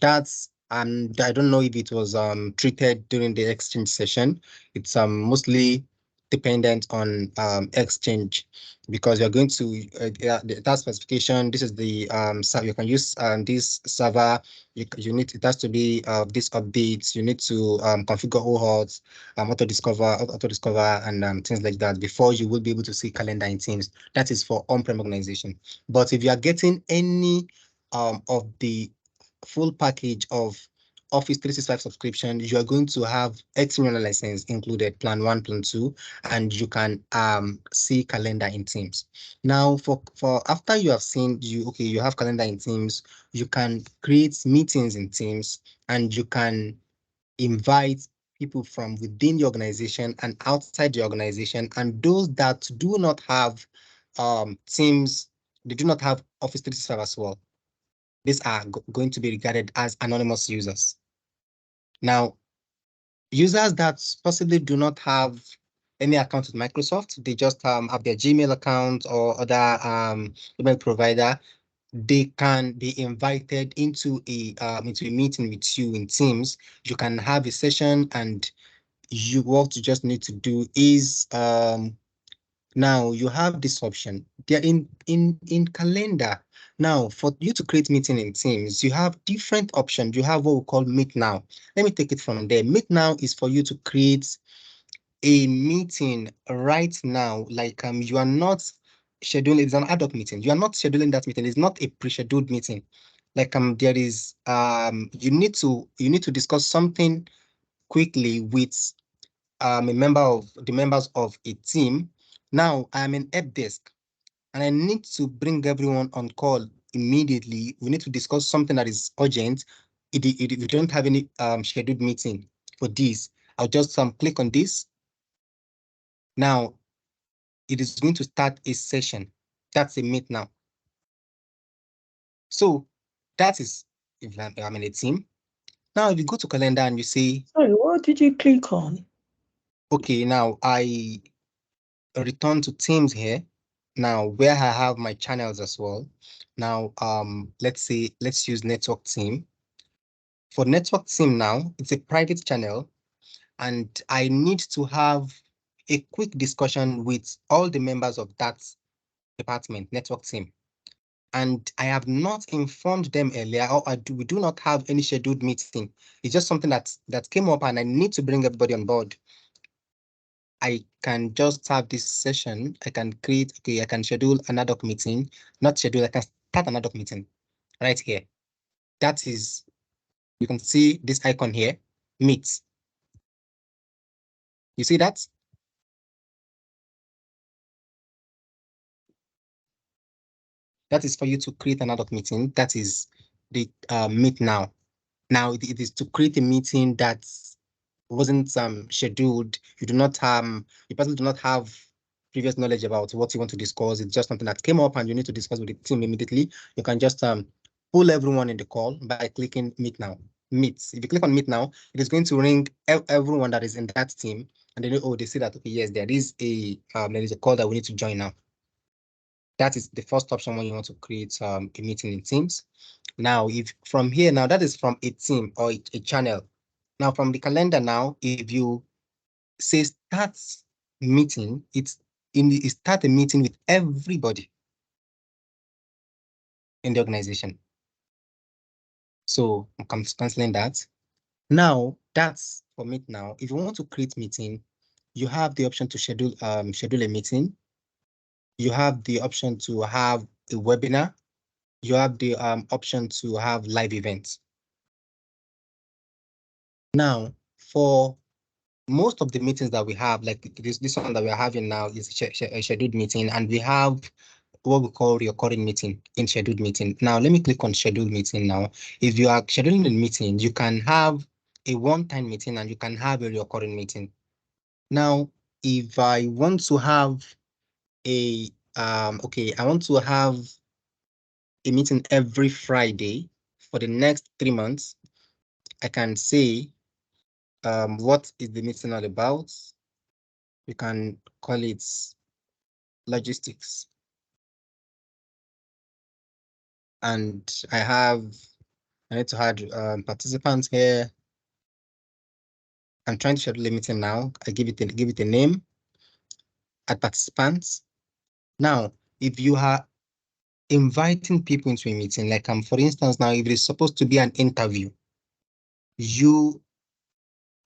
That's I don't know if it was treated during the exchange session. It's mostly dependent on exchange because you're going to that specification. This is the so you can use this server. You need it has to be this updates. You need to configure OAuth, auto discover, and things like that before you will be able to see calendar in Teams. That is for on-prem organization. But if you are getting any of the full package of Office 365 subscription, you are going to have external license included, plan 1, plan 2, and you can see calendar in Teams. Now, for after you have seen you have calendar in Teams, you can create meetings in Teams, and you can invite people from within the organization and outside the organization, and those that do not have Teams, they do not have Office 365 as well. These are going to be regarded as anonymous users. Now, users that possibly do not have any account with Microsoft, they just have their Gmail account or other email provider, they can be invited into a meeting with you in Teams. You can have a session, and what you just need to do is now you have this option. They're in calendar. Now, for you to create meeting in Teams, you have different options. You have what we call Meet Now. Let me take it from there. Meet Now is for you to create a meeting right now. Like you are not scheduling, it's an ad hoc meeting. You are not scheduling that meeting. It's not a pre-scheduled meeting. Like there is you need to discuss something quickly with a member of the members of a team. Now I'm in help desk and I need to bring everyone on call immediately. We need to discuss something that is urgent. If we don't have any scheduled meeting for this, I'll just click on this. Now it is going to start a session. That's a meet now. So that is if I'm in a team. Now if you go to calendar and you say, sorry, what did you click on? okay, now I return to Teams here. Now where I have my channels as well. Now let's use network team. For network team now, it's a private channel, and I need to have a quick discussion with all the members of that department, network team. And I have not informed them earlier, or we do not have any scheduled meeting. It's just something that came up, and I need to bring everybody on board. I can just have this session. I can I can schedule another meeting, not schedule, I can start another meeting right here. That is, you can see this icon here, meet. You see that? That is for you to create another meeting. That is the meet now. Now it is to create a meeting that wasn't scheduled. You personally do not have previous knowledge about what you want to discuss. It's just something that came up and you need to discuss with the team immediately. You can just pull everyone in the call by clicking meet now. Meet. If you click on meet now, it is going to ring everyone that is in that team, and then they see that okay, yes, there is a call that we need to join now. That is the first option when you want to create a meeting in Teams. Now, if from here now, that is from a team or a channel. Now, from the calendar now, if you say start meeting, it start a meeting with everybody in the organization. So I'm canceling that. Now, that's for Meet Now. If you want to create meeting, you have the option to schedule a meeting. You have the option to have a webinar. you have the option to have live events. Now, for most of the meetings that we have, like this one that we're having now is a scheduled meeting, and we have what we call recurring meeting in scheduled meeting. Now, let me click on scheduled meeting now. If you are scheduling a meeting, you can have a one-time meeting and you can have a recurring meeting. Now, if I want to have a, okay, I want to have a meeting every Friday for the next 3 months, I can say, what is the meeting all about? We can call it logistics. And I need to add participants here. I'm trying to schedule a meeting now. I give it a name, add participants. Now, if you are inviting people into a meeting, like for instance, now if it is supposed to be an interview, you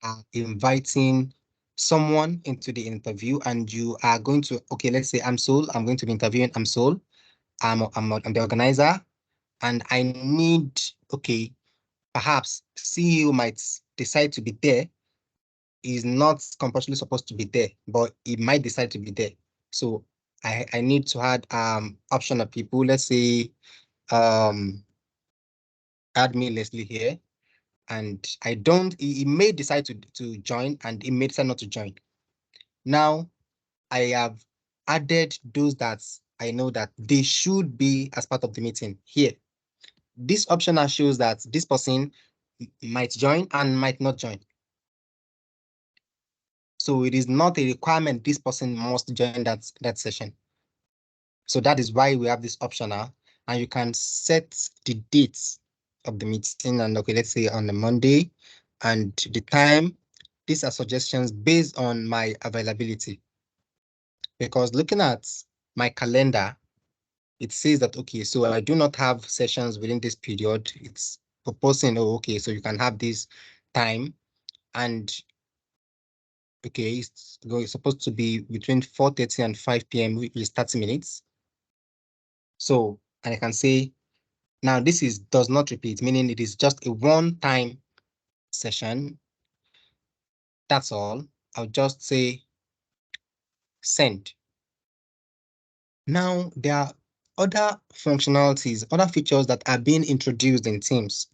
are inviting someone into the interview and you are going to, okay, let's say I'm Sol, I'm going to be interviewing, I'm Sol, I'm the organizer, and I need, okay, perhaps CEO might decide to be there. Is not compulsorily supposed to be there, but it might decide to be there. So I need to add option of people. Let's say add me Leslie here, and I don't. He may decide to join, and he may decide not to join. Now I have added those that I know that they should be as part of the meeting here. This option now shows that this person might join and might not join. So it is not a requirement this person must join that session. So that is why we have this option now, and you can set the dates of the meeting. And okay, let's say on the Monday, and the time. These are suggestions based on my availability. Because looking at my calendar, it says that, okay, so I do not have sessions within this period. It's proposing, oh, okay, so you can have this time, and okay, it's supposed to be between 4:30 and 5 p.m., which is 30 minutes. So, and I can say, now this does not repeat, meaning it is just a one-time session. That's all. I'll just say send. Now, there are other functionalities, other features that are being introduced in Teams.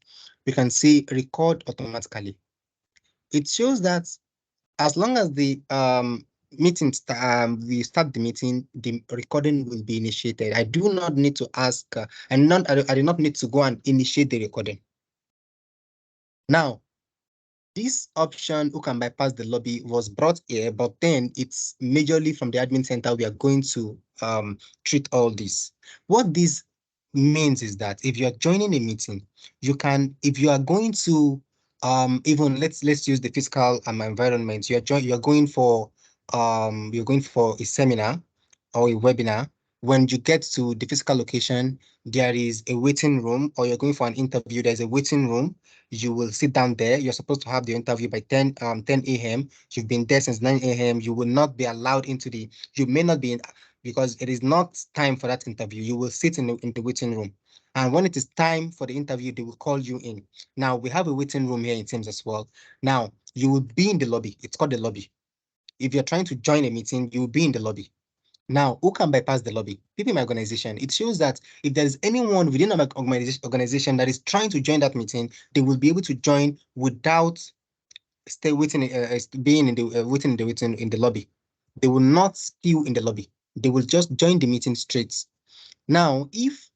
We can see record automatically. It shows that as long as the we start the meeting, the recording will be initiated. I do not need to ask, I do not need to go and initiate the recording. Now, this option, who can bypass the lobby, was brought here, but then it's majorly from the admin center. We are going to treat all this. What this means is that if you're joining a meeting, you can, if you are going to even let's use the physical environment. You're going for a seminar or a webinar. When you get to the physical location, there is a waiting room, or you're going for an interview, there's a waiting room. You will sit down there. You're supposed to have the interview by 10 a.m. You've been there since 9 a.m. You will not be allowed into you may not be in, because it is not time for that interview. You will sit in the waiting room. And when it is time for the interview, they will call you in. Now, we have a waiting room here in Teams as well. Now, you will be in the lobby. It's called the lobby. If you're trying to join a meeting, you will be in the lobby. Now, who can bypass the lobby? People in my organization. It shows that if there is anyone within my organization that is trying to join that meeting, they will be able to join without being in the waiting in the lobby. They will not queue in the lobby. They will just join the meeting straight. Now, if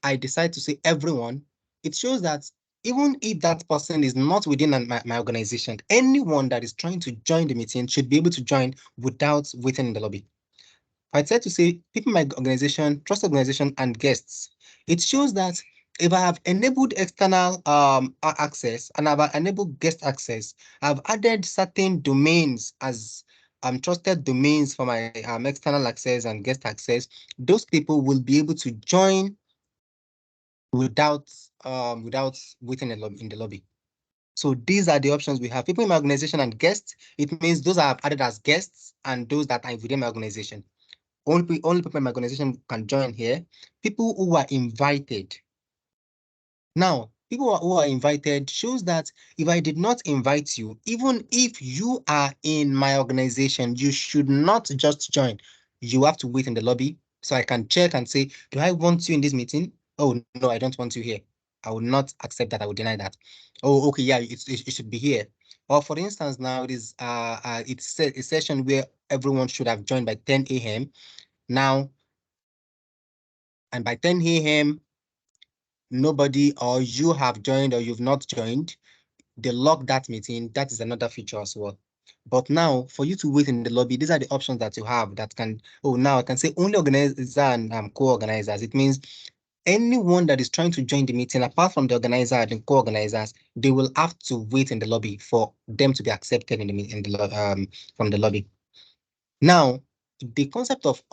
I decide to say everyone, it shows that even if that person is not within my organization, anyone that is trying to join the meeting should be able to join without waiting in the lobby. I try to say people in my organization, trust organization, and guests. It shows that if I have enabled external access and I've enabled guest access, I've added certain domains as trusted domains for my external access and guest access. Those people will be able to join without waiting in the lobby. So these are the options we have. People in my organization and guests. It means those I have added as guests and those that are within my organization. Only people in my organization can join here. People who are invited, Now, people who are invited shows that if I did not invite you, even if you are in my organization, you should not just join. You have to wait in the lobby so I can check and say, do I want you in this meeting? Oh, no, I don't want you here. I will not accept that. I will deny that. Oh, okay, yeah, it should be here. Or for instance, now it is it's a session where everyone should have joined by 10 a.m. Now, and by 10 a.m., nobody or you have joined or you've not joined, they lock that meeting. That is another feature as well. But now, for you to wait in the lobby, these are the options that you have that can, oh, now I can say only organizer and co-organizers. It means anyone that is trying to join the meeting, apart from the organizer and the co-organizers, they will have to wait in the lobby for them to be accepted in the from the lobby. Now, the concept of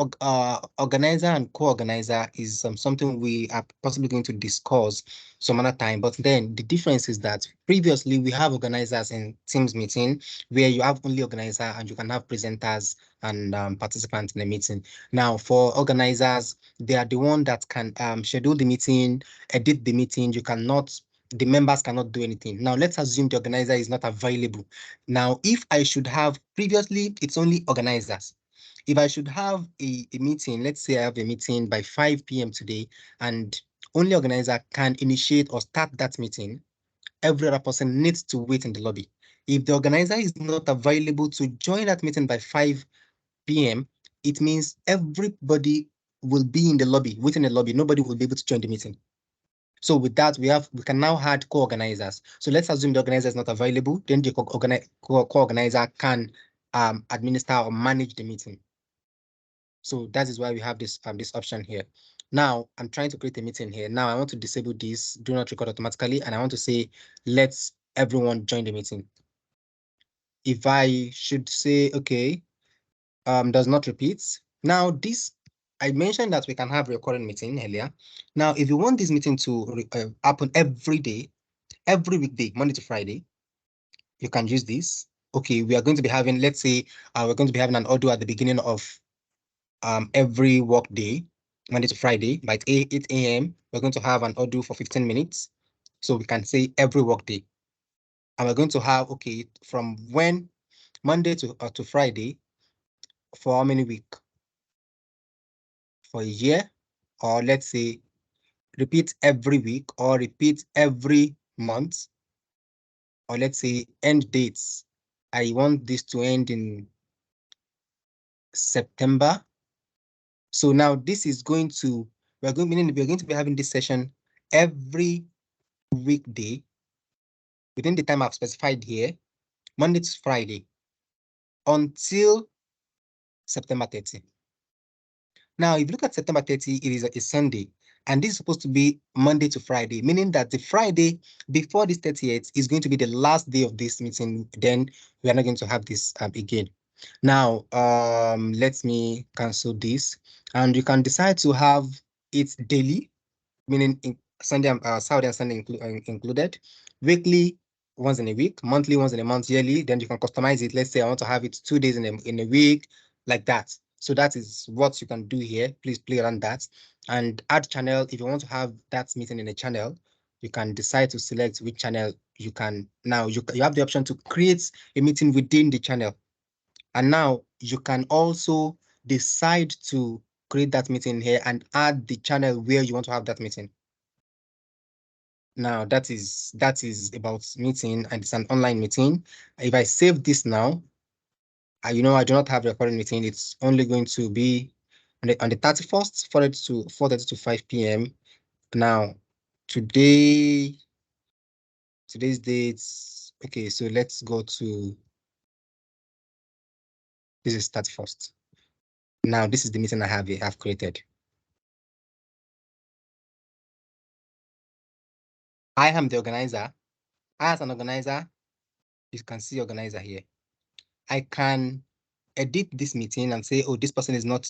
organizer and co-organizer is something we are possibly going to discuss some other time. But then the difference is that previously we have organizers in Teams meeting where you have only organizer and you can have presenters and participants in the meeting. Now, for organizers, they are the one that can schedule the meeting, edit the meeting. The members cannot do anything. Now, let's assume the organizer is not available. Now, if I should have previously, it's only organizers. If I should have a meeting, let's say I have a meeting by 5 p.m. today, and only organizer can initiate or start that meeting, every other person needs to wait in the lobby. If the organizer is not available to join that meeting by 5 p.m., it means everybody will be in the lobby, waiting in the lobby. Nobody will be able to join the meeting. So with that, we can now add co-organizers. So let's assume the organizer is not available, then the co-organizer can administer or manage the meeting. So that is why we have this option here. Now I'm trying to create a meeting here. Now I want to disable this, do not record automatically, and I want to say, let's everyone join the meeting. If I should say, okay, does not repeat. Now this, I mentioned that we can have recorded meeting earlier. Now, if you want this meeting to happen every day, every weekday, Monday to Friday, you can use this. Okay, we are going to be having, let's say, we're going to be having an audio at the beginning of every work day, Monday to Friday, by 8 a.m. We're going to have an audio for 15 minutes. So we can say every work day. And we're going to have, okay, from when Monday to Friday, for how many weeks? For a year, or let's say repeat every week or repeat every month, or let's say end dates. I want this to end in September. So now this is going to, we're going to be having this session every weekday within the time I've specified here, Monday to Friday, until September 30. Now, if you look at September 30, it is a Sunday, and this is supposed to be Monday to Friday, meaning that the Friday before this 30th is going to be the last day of this meeting. Then we are not going to have this again. Now, let me cancel this, and you can decide to have it daily, meaning Sunday, Saturday and Sunday included, weekly, once in a week, monthly, once in a month, yearly. Then you can customize it. Let's say I want to have it 2 days in a week, like that. So that is what you can do here. Please play around that and add channel. If you want to have that meeting in a channel, you can decide to select which channel you can. Now you have the option to create a meeting within the channel. And now you can also decide to create that meeting here and add the channel where you want to have that meeting. Now that is about meeting, and it's an online meeting. If I save this now, I do not have a recording meeting. It's only going to be on the 31st, 4:30 to 5 p.m. Now, today's dates. Okay, so let's go to, this is 31st. Now, this is the meeting I've created. I am the organizer. As an organizer, you can see organizer here. I can edit this meeting and say, oh, this person is not,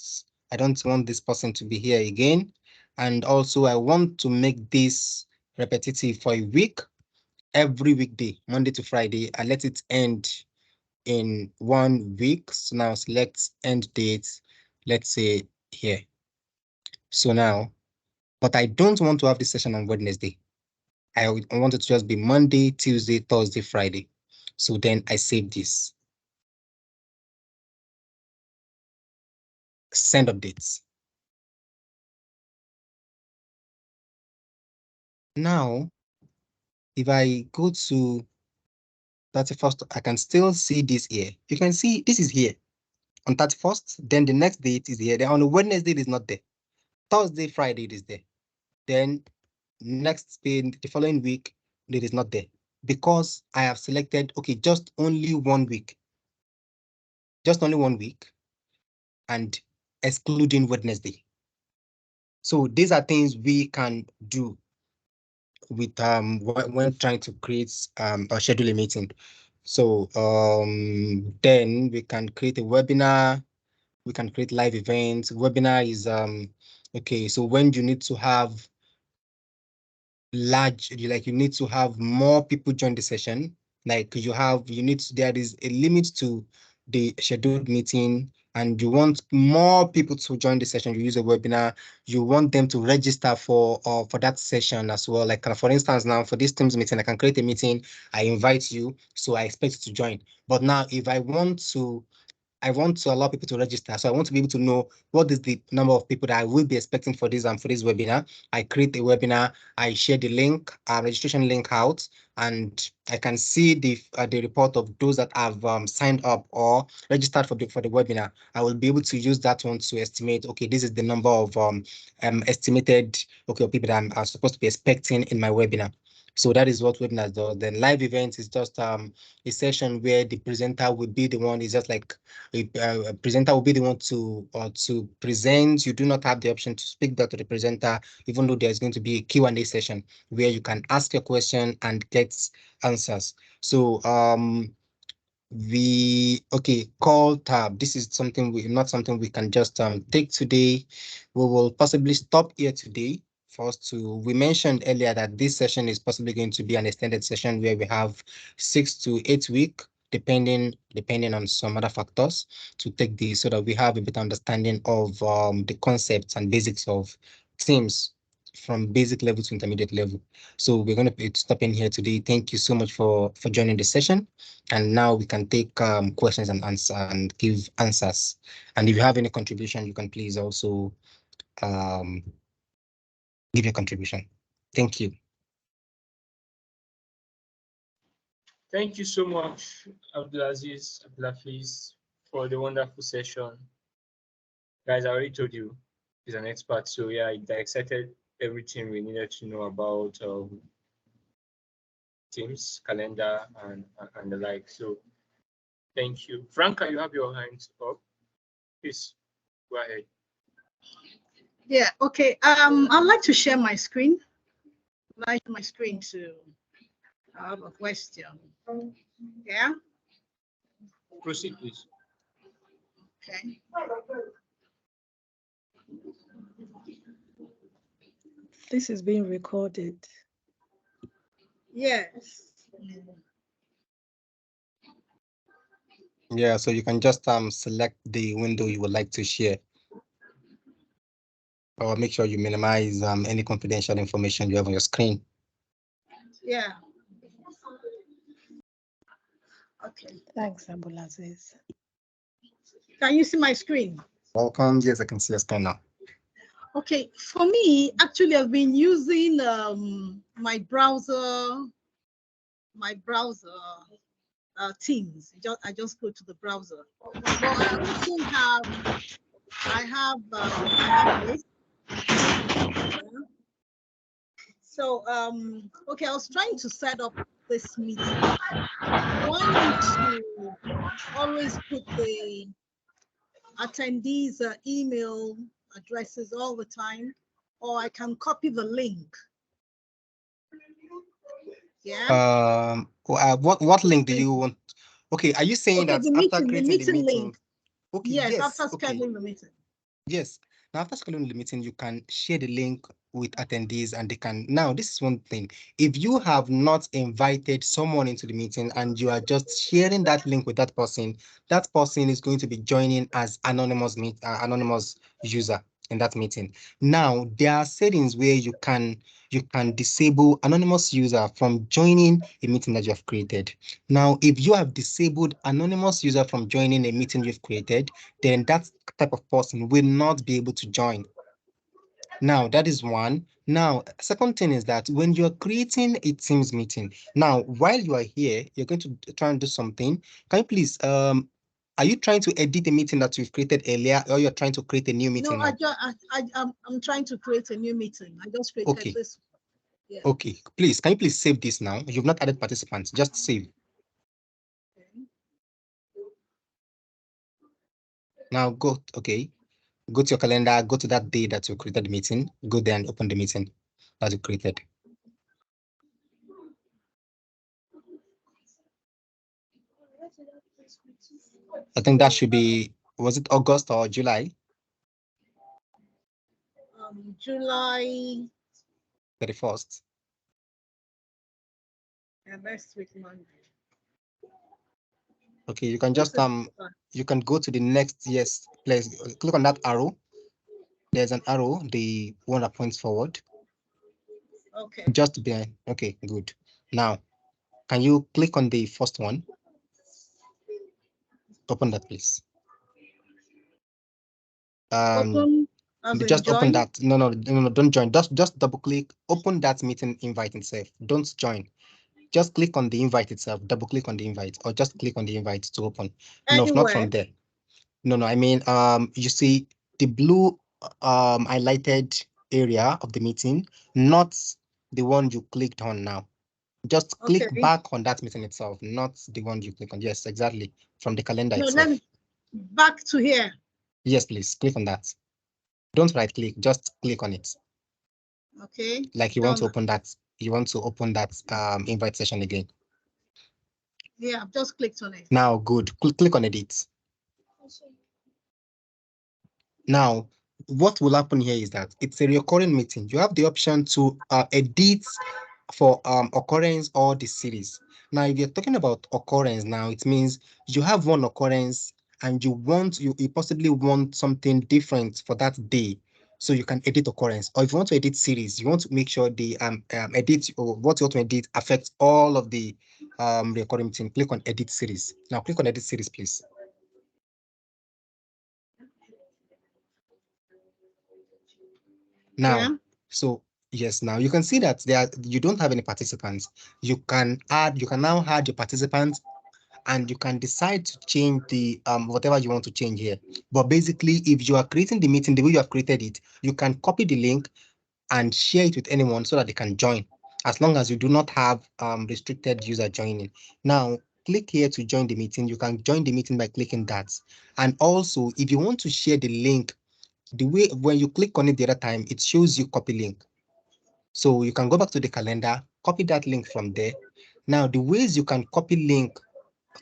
I don't want this person to be here again. And also I want to make this repetitive for a week, every weekday, Monday to Friday, and let it end in 1 week. So now select end date, let's say here. So now, but I don't want to have this session on Wednesday. I want it to just be Monday, Tuesday, Thursday, Friday. So then I save this. Send updates. Now, if I go to 31st, I can still see this here. You can see this is here on 31st. Then the next date is here. Then on Wednesday, it is not there. Thursday, Friday, it is there. Then next pay, the following week, it is not there because I have selected, okay, just only 1 week. Just only 1 week and excluding Wednesday. So these are things we can do with when trying to create or schedule a meeting. So then we can create a webinar, we can create live events. Webinar is okay, so when you need to have large, like you need to have more people join the session, like you need to, there is a limit to the scheduled meeting and you want more people to join the session, you use a webinar, you want them to register for that session as well. Like for instance, now for this Teams meeting, I can create a meeting, I invite you, so I expect you to join. But now if I want to allow people to register. So I want to be able to know what is the number of people that I will be expecting for this webinar. I create a webinar, I share the link, registration link out, and I can see the report of those that have signed up or registered for the webinar. I will be able to use that one to estimate, okay, this is the number of estimated people that I'm supposed to be expecting in my webinar. So that is what webinars do. Then live events is just a session where the presenter will be the one, is just like a presenter will be the one to present. You do not have the option to speak back to the presenter, even though there's going to be a Q&A session where you can ask your question and get answers. So call tab. This is something not something we can just take today. We will possibly stop here today. We mentioned earlier that this session is possibly going to be an extended session where we have 6 to 8 weeks, depending on some other factors, to take this so that we have a better understanding of the concepts and basics of Teams from basic level to intermediate level. So we're going to be stopping here today. Thank you so much for joining the session. And now we can take questions and answer and give answers. And if you have any contribution, you can please also give your contribution. Thank you. Thank you so much, Abdulazeez, Abdulafeez, for the wonderful session. Guys, I already told you he's an expert, so yeah, he dissected everything we needed to know about Teams, calendar, and the like. So thank you. Franca, you have your hands up. Please go ahead. Yeah, okay. I'd like to share my screen. My screen to have a question. Yeah. Proceed, please. Okay. This is being recorded. Yes. Yeah, so you can just select the window you would like to share. Or make sure you minimize any confidential information you have on your screen. Yeah. Okay. Thanks, Abdulazeez. Can you see my screen? Welcome. Yes, I can see your screen now. Okay, for me, actually, I've been using my browser Teams. I just go to the browser. But I have this. So okay, I was trying to set up this meeting. Do I need to always put the attendees' email addresses all the time, or I can copy the link? Yeah. What link do you want? Okay, are you saying Okay, that the after meeting, creating the meeting? link. Okay, Yes, yes, after okay. scheduling the meeting. Yes. Now, after scheduling the meeting, you can share the link with attendees and they can. Now, this is one thing. If you have not invited someone into the meeting and you are just sharing that link with that person is going to be joining as anonymous user. in that meeting. Now, there are settings where you can disable anonymous user from joining a meeting that you have created. Now, if you have disabled anonymous user from joining a meeting you've created, then that type of person will not be able to join. Now, that is one. Now, second thing is that when you're creating a Teams meeting, now, while you are here, you're going to try and do something. Can you please, are you trying to edit the meeting that you've created earlier, or you're trying to create a new meeting? No, now? I'm trying to create a new meeting. I just created this. Yeah. Okay, please, can you please save this now? You've not added participants, just save. Okay. Now go to your calendar, go to that day that you created the meeting, go there and open the meeting that you created. I think that should be, was it August or July? July 31st. Yeah, next week Monday. Okay, you can just you can go to the next place. Click on that arrow. There's an arrow, the one that points forward. Okay. Just behind. Okay, good. Now, can you click on the first one? Open that, please. Open. Just open that. No, don't join. Just double click. Open that meeting invite itself. Don't join. Just click on the invite itself. Double click on the invite, or just click on the invite to open. Anywhere. No, not from there. No. I mean, you see the blue highlighted area of the meeting, not the one you clicked on now. Just click back on that meeting itself, not the one you click on. Yes, exactly. From the calendar itself. Let me back to here. Yes, please click on that. Don't right click, just click on it. Okay. Like you want to open that. You want to open that invite session again. Yeah, I've just clicked on it. Now, good. Click on edit. Now, what will happen here is that it's a recurring meeting. You have the option to edit for occurrence or the series. Now, if you're talking about occurrence now, it means you have one occurrence and you possibly want something different for that day. So you can edit occurrence. Or if you want to edit series, you want to make sure the edit or what you want to edit affects all of the recurring meeting. Click on edit series. Now click on edit series, please. Now, so yes, now you can see that you don't have any participants. You can now add your participants, and you can decide to change the whatever you want to change here. But basically, if you are creating the meeting the way you have created it, you can copy the link and share it with anyone so that they can join, as long as you do not have restricted user joining. Now, click here to join the meeting. You can join the meeting by clicking that. And also, if you want to share the link, the way when you click on it the other time, it shows you copy link. So you can go back to the calendar, copy that link from there. Now, the ways you can copy link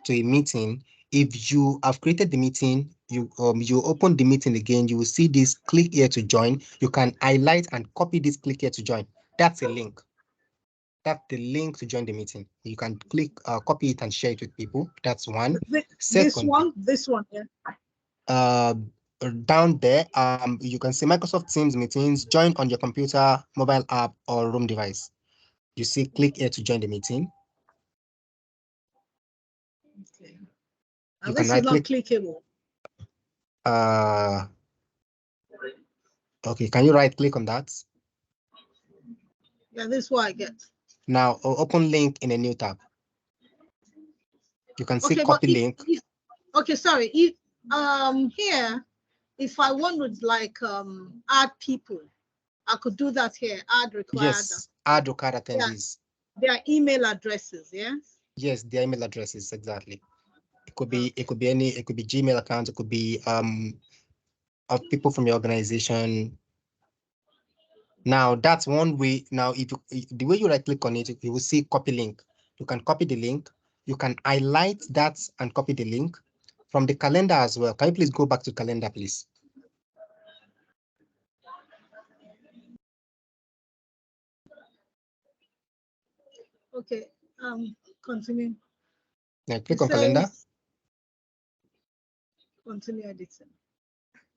to a meeting, if you have created the meeting, you open the meeting again, you will see this click here to join. You can highlight and copy this click here to join. That's a link. That's the link to join the meeting. You can click, copy it and share it with people. That's one. This one, yeah. Down there, you can see Microsoft Teams meetings, join on your computer, mobile app, or room device. You see, click here to join the meeting. Okay. And this is not clickable. Okay, can you right click on that? Yeah, this is what I get. Now, open link in a new tab. You can see copy link. Okay, sorry. Here, if I want to like add people, I could do that here. Add required. Yes, add required attendees. Their email addresses, yes? Yes, their email addresses, exactly. It could be Gmail account, it could be of people from your organization. Now that's one way. Now, if the way you right click on it, you will see copy link. You can copy the link. You can highlight that and copy the link from the calendar as well. Can you please go back to calendar, please? Okay, continue. Now click on calendar. Continue editing.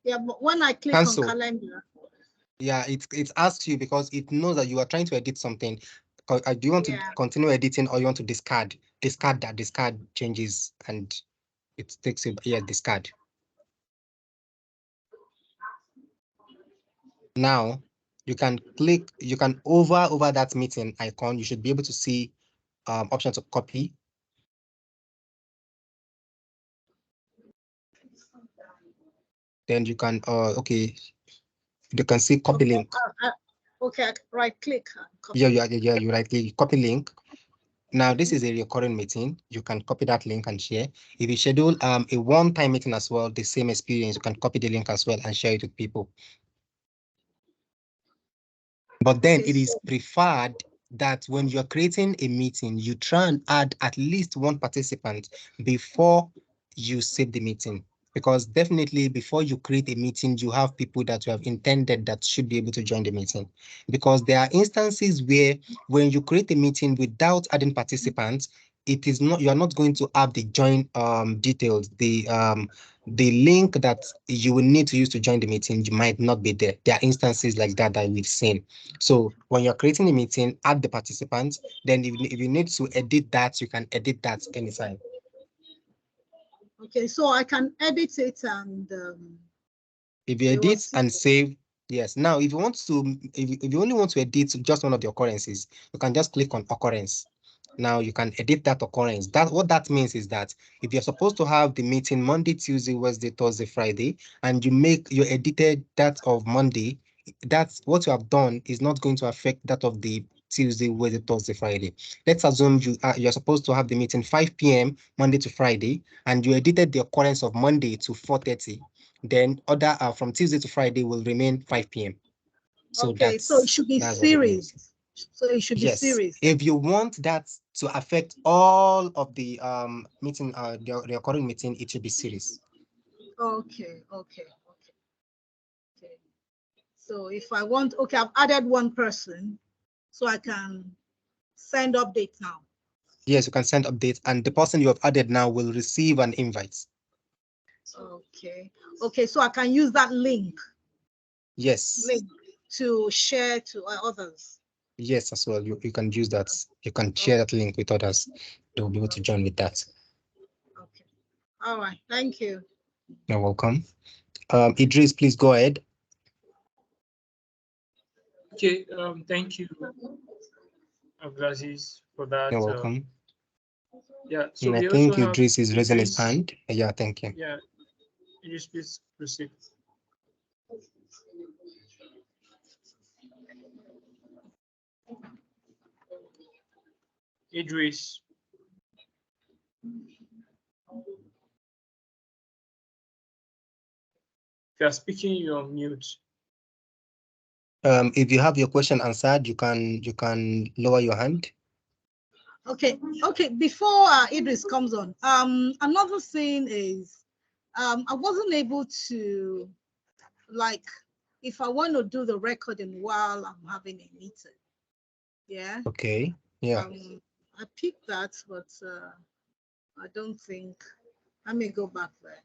Yeah, but when I click Cancel. on calendar, Yeah, it asks you because it knows that you are trying to edit something. Do you want to yeah. continue editing or you want to discard? Discard changes and it takes you, yeah, discard. Now you can over that meeting icon. You should be able to see option to copy. Then you can okay, you can see copy link. Okay, right click. Yeah, you right click, copy link. Now this is a recurring meeting. You can copy that link and share. If you schedule a one-time meeting as well, the same experience, you can copy the link as well and share it with people. But then it is preferred that when you're creating a meeting, you try and add at least one participant before you save the meeting. Because definitely before you create a meeting, you have people that you have intended that should be able to join the meeting. Because there are instances where when you create a meeting without adding participants, it is not, you are not going to have the join details, the link that you will need to use to join the meeting, you might not be there. There are instances like that we've seen. So when you're creating a meeting, add the participants. Then if you need to edit that, you can edit that anytime. Okay, so I can edit it and if you edit and save, yes. Now, if you want to, if you only want to edit just one of the occurrences, you can just click on occurrence. Now you can edit that occurrence. What that means is that if you're supposed to have the meeting Monday, Tuesday, Wednesday, Thursday, Friday, and you edited that of Monday, that's what you have done is not going to affect that of the Tuesday, Wednesday, Thursday, Friday. Let's assume you're supposed to have the meeting 5 p.m. Monday to Friday, and you edited the occurrence of Monday to 4:30. Then other from Tuesday to Friday will remain 5 p.m. So okay, so it should be series. So it should be series. If you want that to affect all of the meeting, the recording meeting, it should be series. Okay. So if I want, okay, I've added one person, so I can send updates now. Yes, you can send updates, and the person you have added now will receive an invite. Okay, so I can use that link. Yes. Link to share to others. Yes, as well. You can use that. You can share that link with others. They'll be able to join with that. Okay. All right. Thank you. You're welcome. Idris, please go ahead. Okay. Thank you, Abdulazeez, for that. You're welcome. Yeah. So and we I think also Idris is raising his hand. Yeah, thank you. Yeah. Idris, please proceed. Idris. If you are speaking, you're on mute. If you have your question answered, you can lower your hand. Okay. Before Idris comes on, another thing is, I wasn't able to, like, if I want to do the recording while I'm having a meeting. Yeah. Okay. Yeah. I picked that, but I don't think. Let me go back there.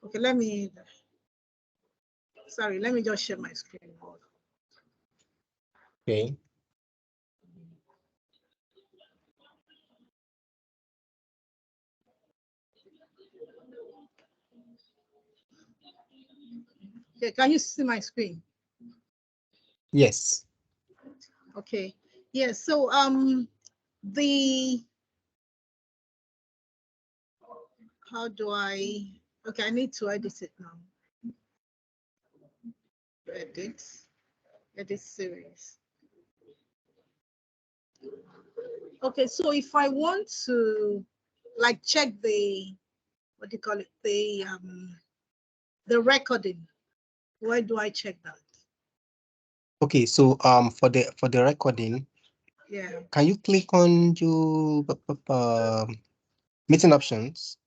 Okay, let me just share my screen. Okay. Okay, can you see my screen? Yes. Okay. Yeah, so how do I, okay, I need to edit it now. Edit series. Okay, so if I want to like check the, what do you call it, the recording, where do I check that? Okay, so for the recording, yeah, can you click on your meeting options?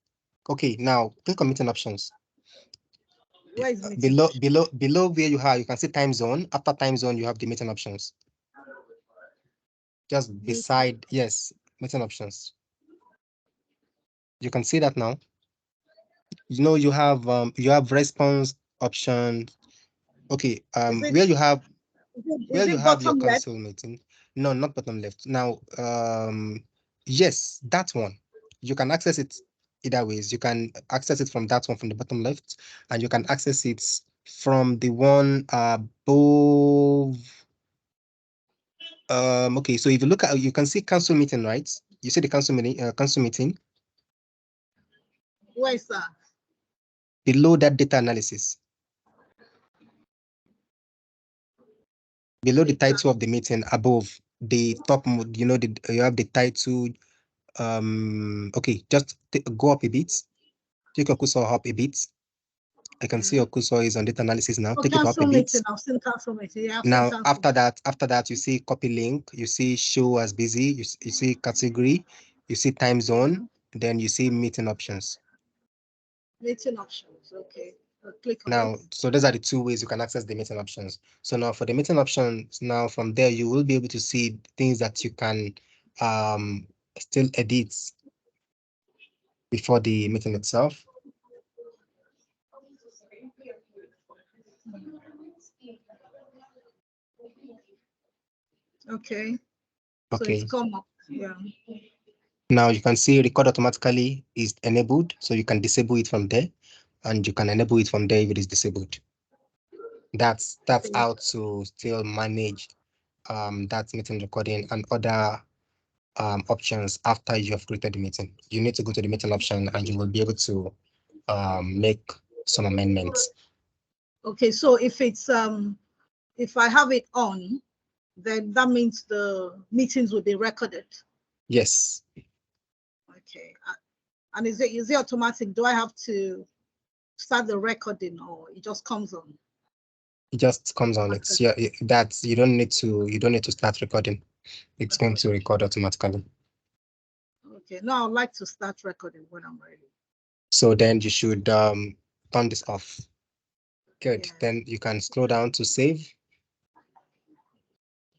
Okay, now click on meeting options. Where is meeting below where you are, you can see time zone. After time zone, you have the meeting options. just beside, yes, meeting options. You can see that now. You have response option. Okay, where you have your bottom left? console meeting. No, not bottom left. Now, yes, that one. You can access it either ways. You can access it from that one from the bottom left, and you can access it from the one above. Okay, so if you look at, you can see council meeting, right? You see the council meeting Where is that? below that data analysis. Below the title of the meeting, above the top, you have the title. Okay, just go up a bit. Take your cursor up a bit. I can see your cursor is on data analysis now. Take it up a bit. I've seen council meeting. Yeah, Now, after that, you see copy link, you see show as busy, you see category, you see time zone, then you see meeting options. Meeting options, okay. I'll click on Now, it. so those are the two ways you can access the meeting options. So now for the meeting options, now from there, you will be able to see things that you can still edit before the meeting itself. Okay. So Okay. it's come up. Yeah. Now you can see record automatically is enabled, so you can disable it from there, and you can enable it from there if it is disabled. That's how to still manage that meeting recording and other options after you have created the meeting. You need to go to the meeting option and you will be able to make some amendments. Okay, so if it's if I have it on, then that means the meetings will be recorded. Yes. Okay. And is it automatic? Do I have to start the recording, or it just comes on? It just comes on. It's that's you don't need to start recording. It's going to record automatically. Okay, now I'd like to start recording when I'm ready. So then you should turn this off. Good. Yeah. Then you can scroll down to save.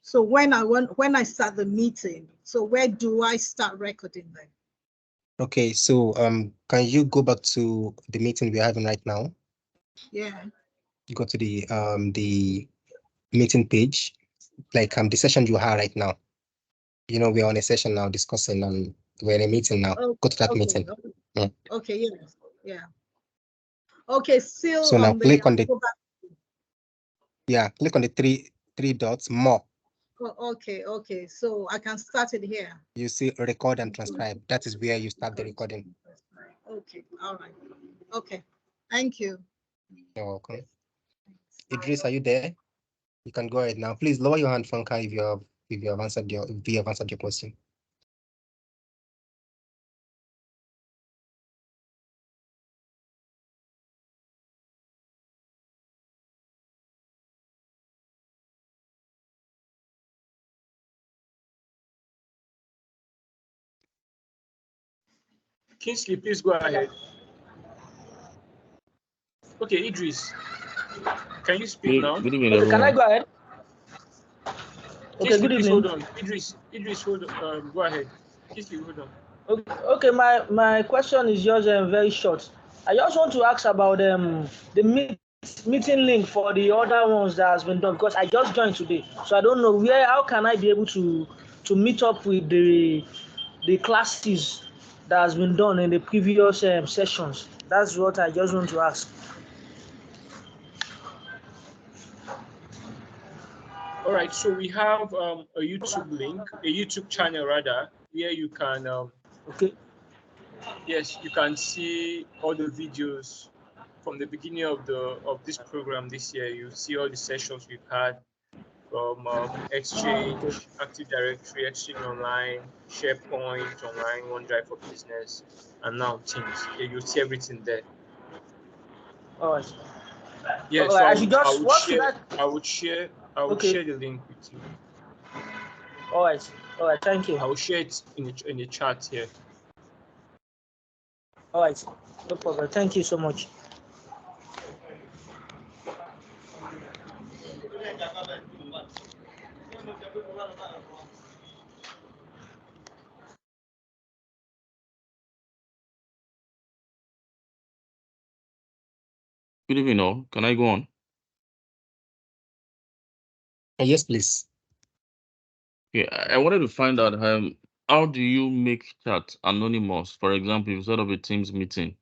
So when I start the meeting, so where do I start recording then? Okay, so can you go back to the meeting we're having right now? Yeah. You go to the meeting page, like the session you are right now. We're on a session now discussing, and we're in a meeting now. Go to that meeting. Okay. Yeah. Okay, yes. Yeah. Okay, still So now on click on the go back. Yeah, click on the three dots, more. Oh, okay. So I can start it here. You see record and transcribe. That is where you start the recording. Okay, all right. Okay, thank you. You're welcome. Idris, are you there? You can go ahead now. Please lower your hand, Funka, if you have answered your question. Kingsley, please go ahead. Okay, Idris, can you speak now? Good evening, Okay, everyone. can I go ahead? Kingsley, Okay, good please evening. hold on. Idris, hold on. Go ahead. Kingsley, hold on. Okay, my question is just very short. I just want to ask about the meeting link for the other ones that has been done, because I just joined today, so I don't know how can I be able to meet up with the classes that has been done in the previous sessions. That's what I just want to ask. All right, so we have a YouTube link, a YouTube channel rather, where you can Okay. Yes, you can see all the videos from the beginning of this program this year. You see all the sessions we've had from Exchange, Active Directory, Exchange Online, SharePoint Online, OneDrive for Business, and now Teams. Yeah, you'll see everything there. All right. Yeah, so I would share the link with you. All right, thank you. I will share it in the chat here. All right, no problem. Thank you so much. Good evening, all. Can I go on? Yes, please. Yeah, I wanted to find out how do you make chat anonymous? For example, if you set up a Teams meeting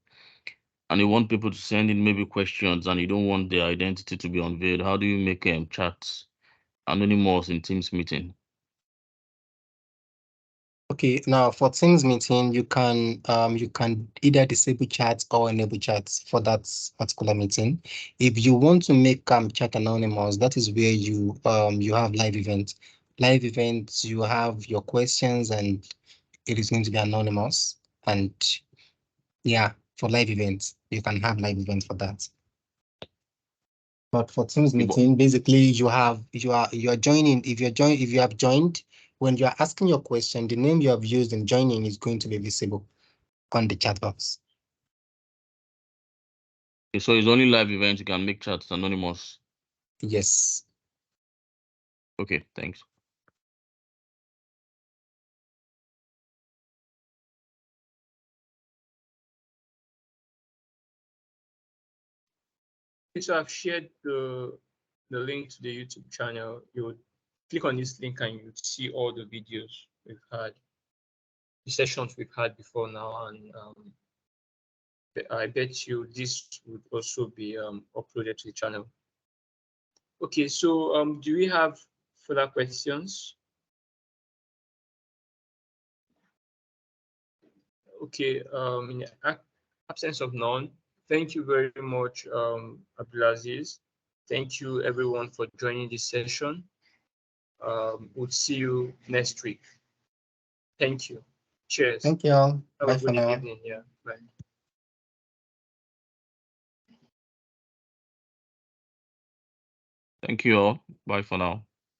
and you want people to send in maybe questions and you don't want their identity to be unveiled, how do you make chats anonymous in Teams meeting? Okay, now for Teams meeting, you can either disable chats or enable chats for that particular meeting. If you want to make chat anonymous, that is where you have live events. Live events, you have your questions and it is going to be anonymous. And yeah, for live events, you can have live events for that. But for Teams meeting, basically you are joining. If you have joined, when you are asking your question, the name you have used in joining is going to be visible on the chat box. Okay, so it's only live events you can make chats anonymous. Yes. Okay, thanks. So I've shared the link to the YouTube channel. You would click on this link and you would see all the videos we've had, the sessions we've had before now, and I bet you this would also be uploaded to the channel. Okay, so do we have further questions? Okay, in the absence of none, thank you very much, Abdulazeez. Thank you everyone for joining this session. We'll see you next week. Thank you. Cheers. Thank you all. Have Bye a for good now. evening. Yeah, bye. Thank you all. Bye for now.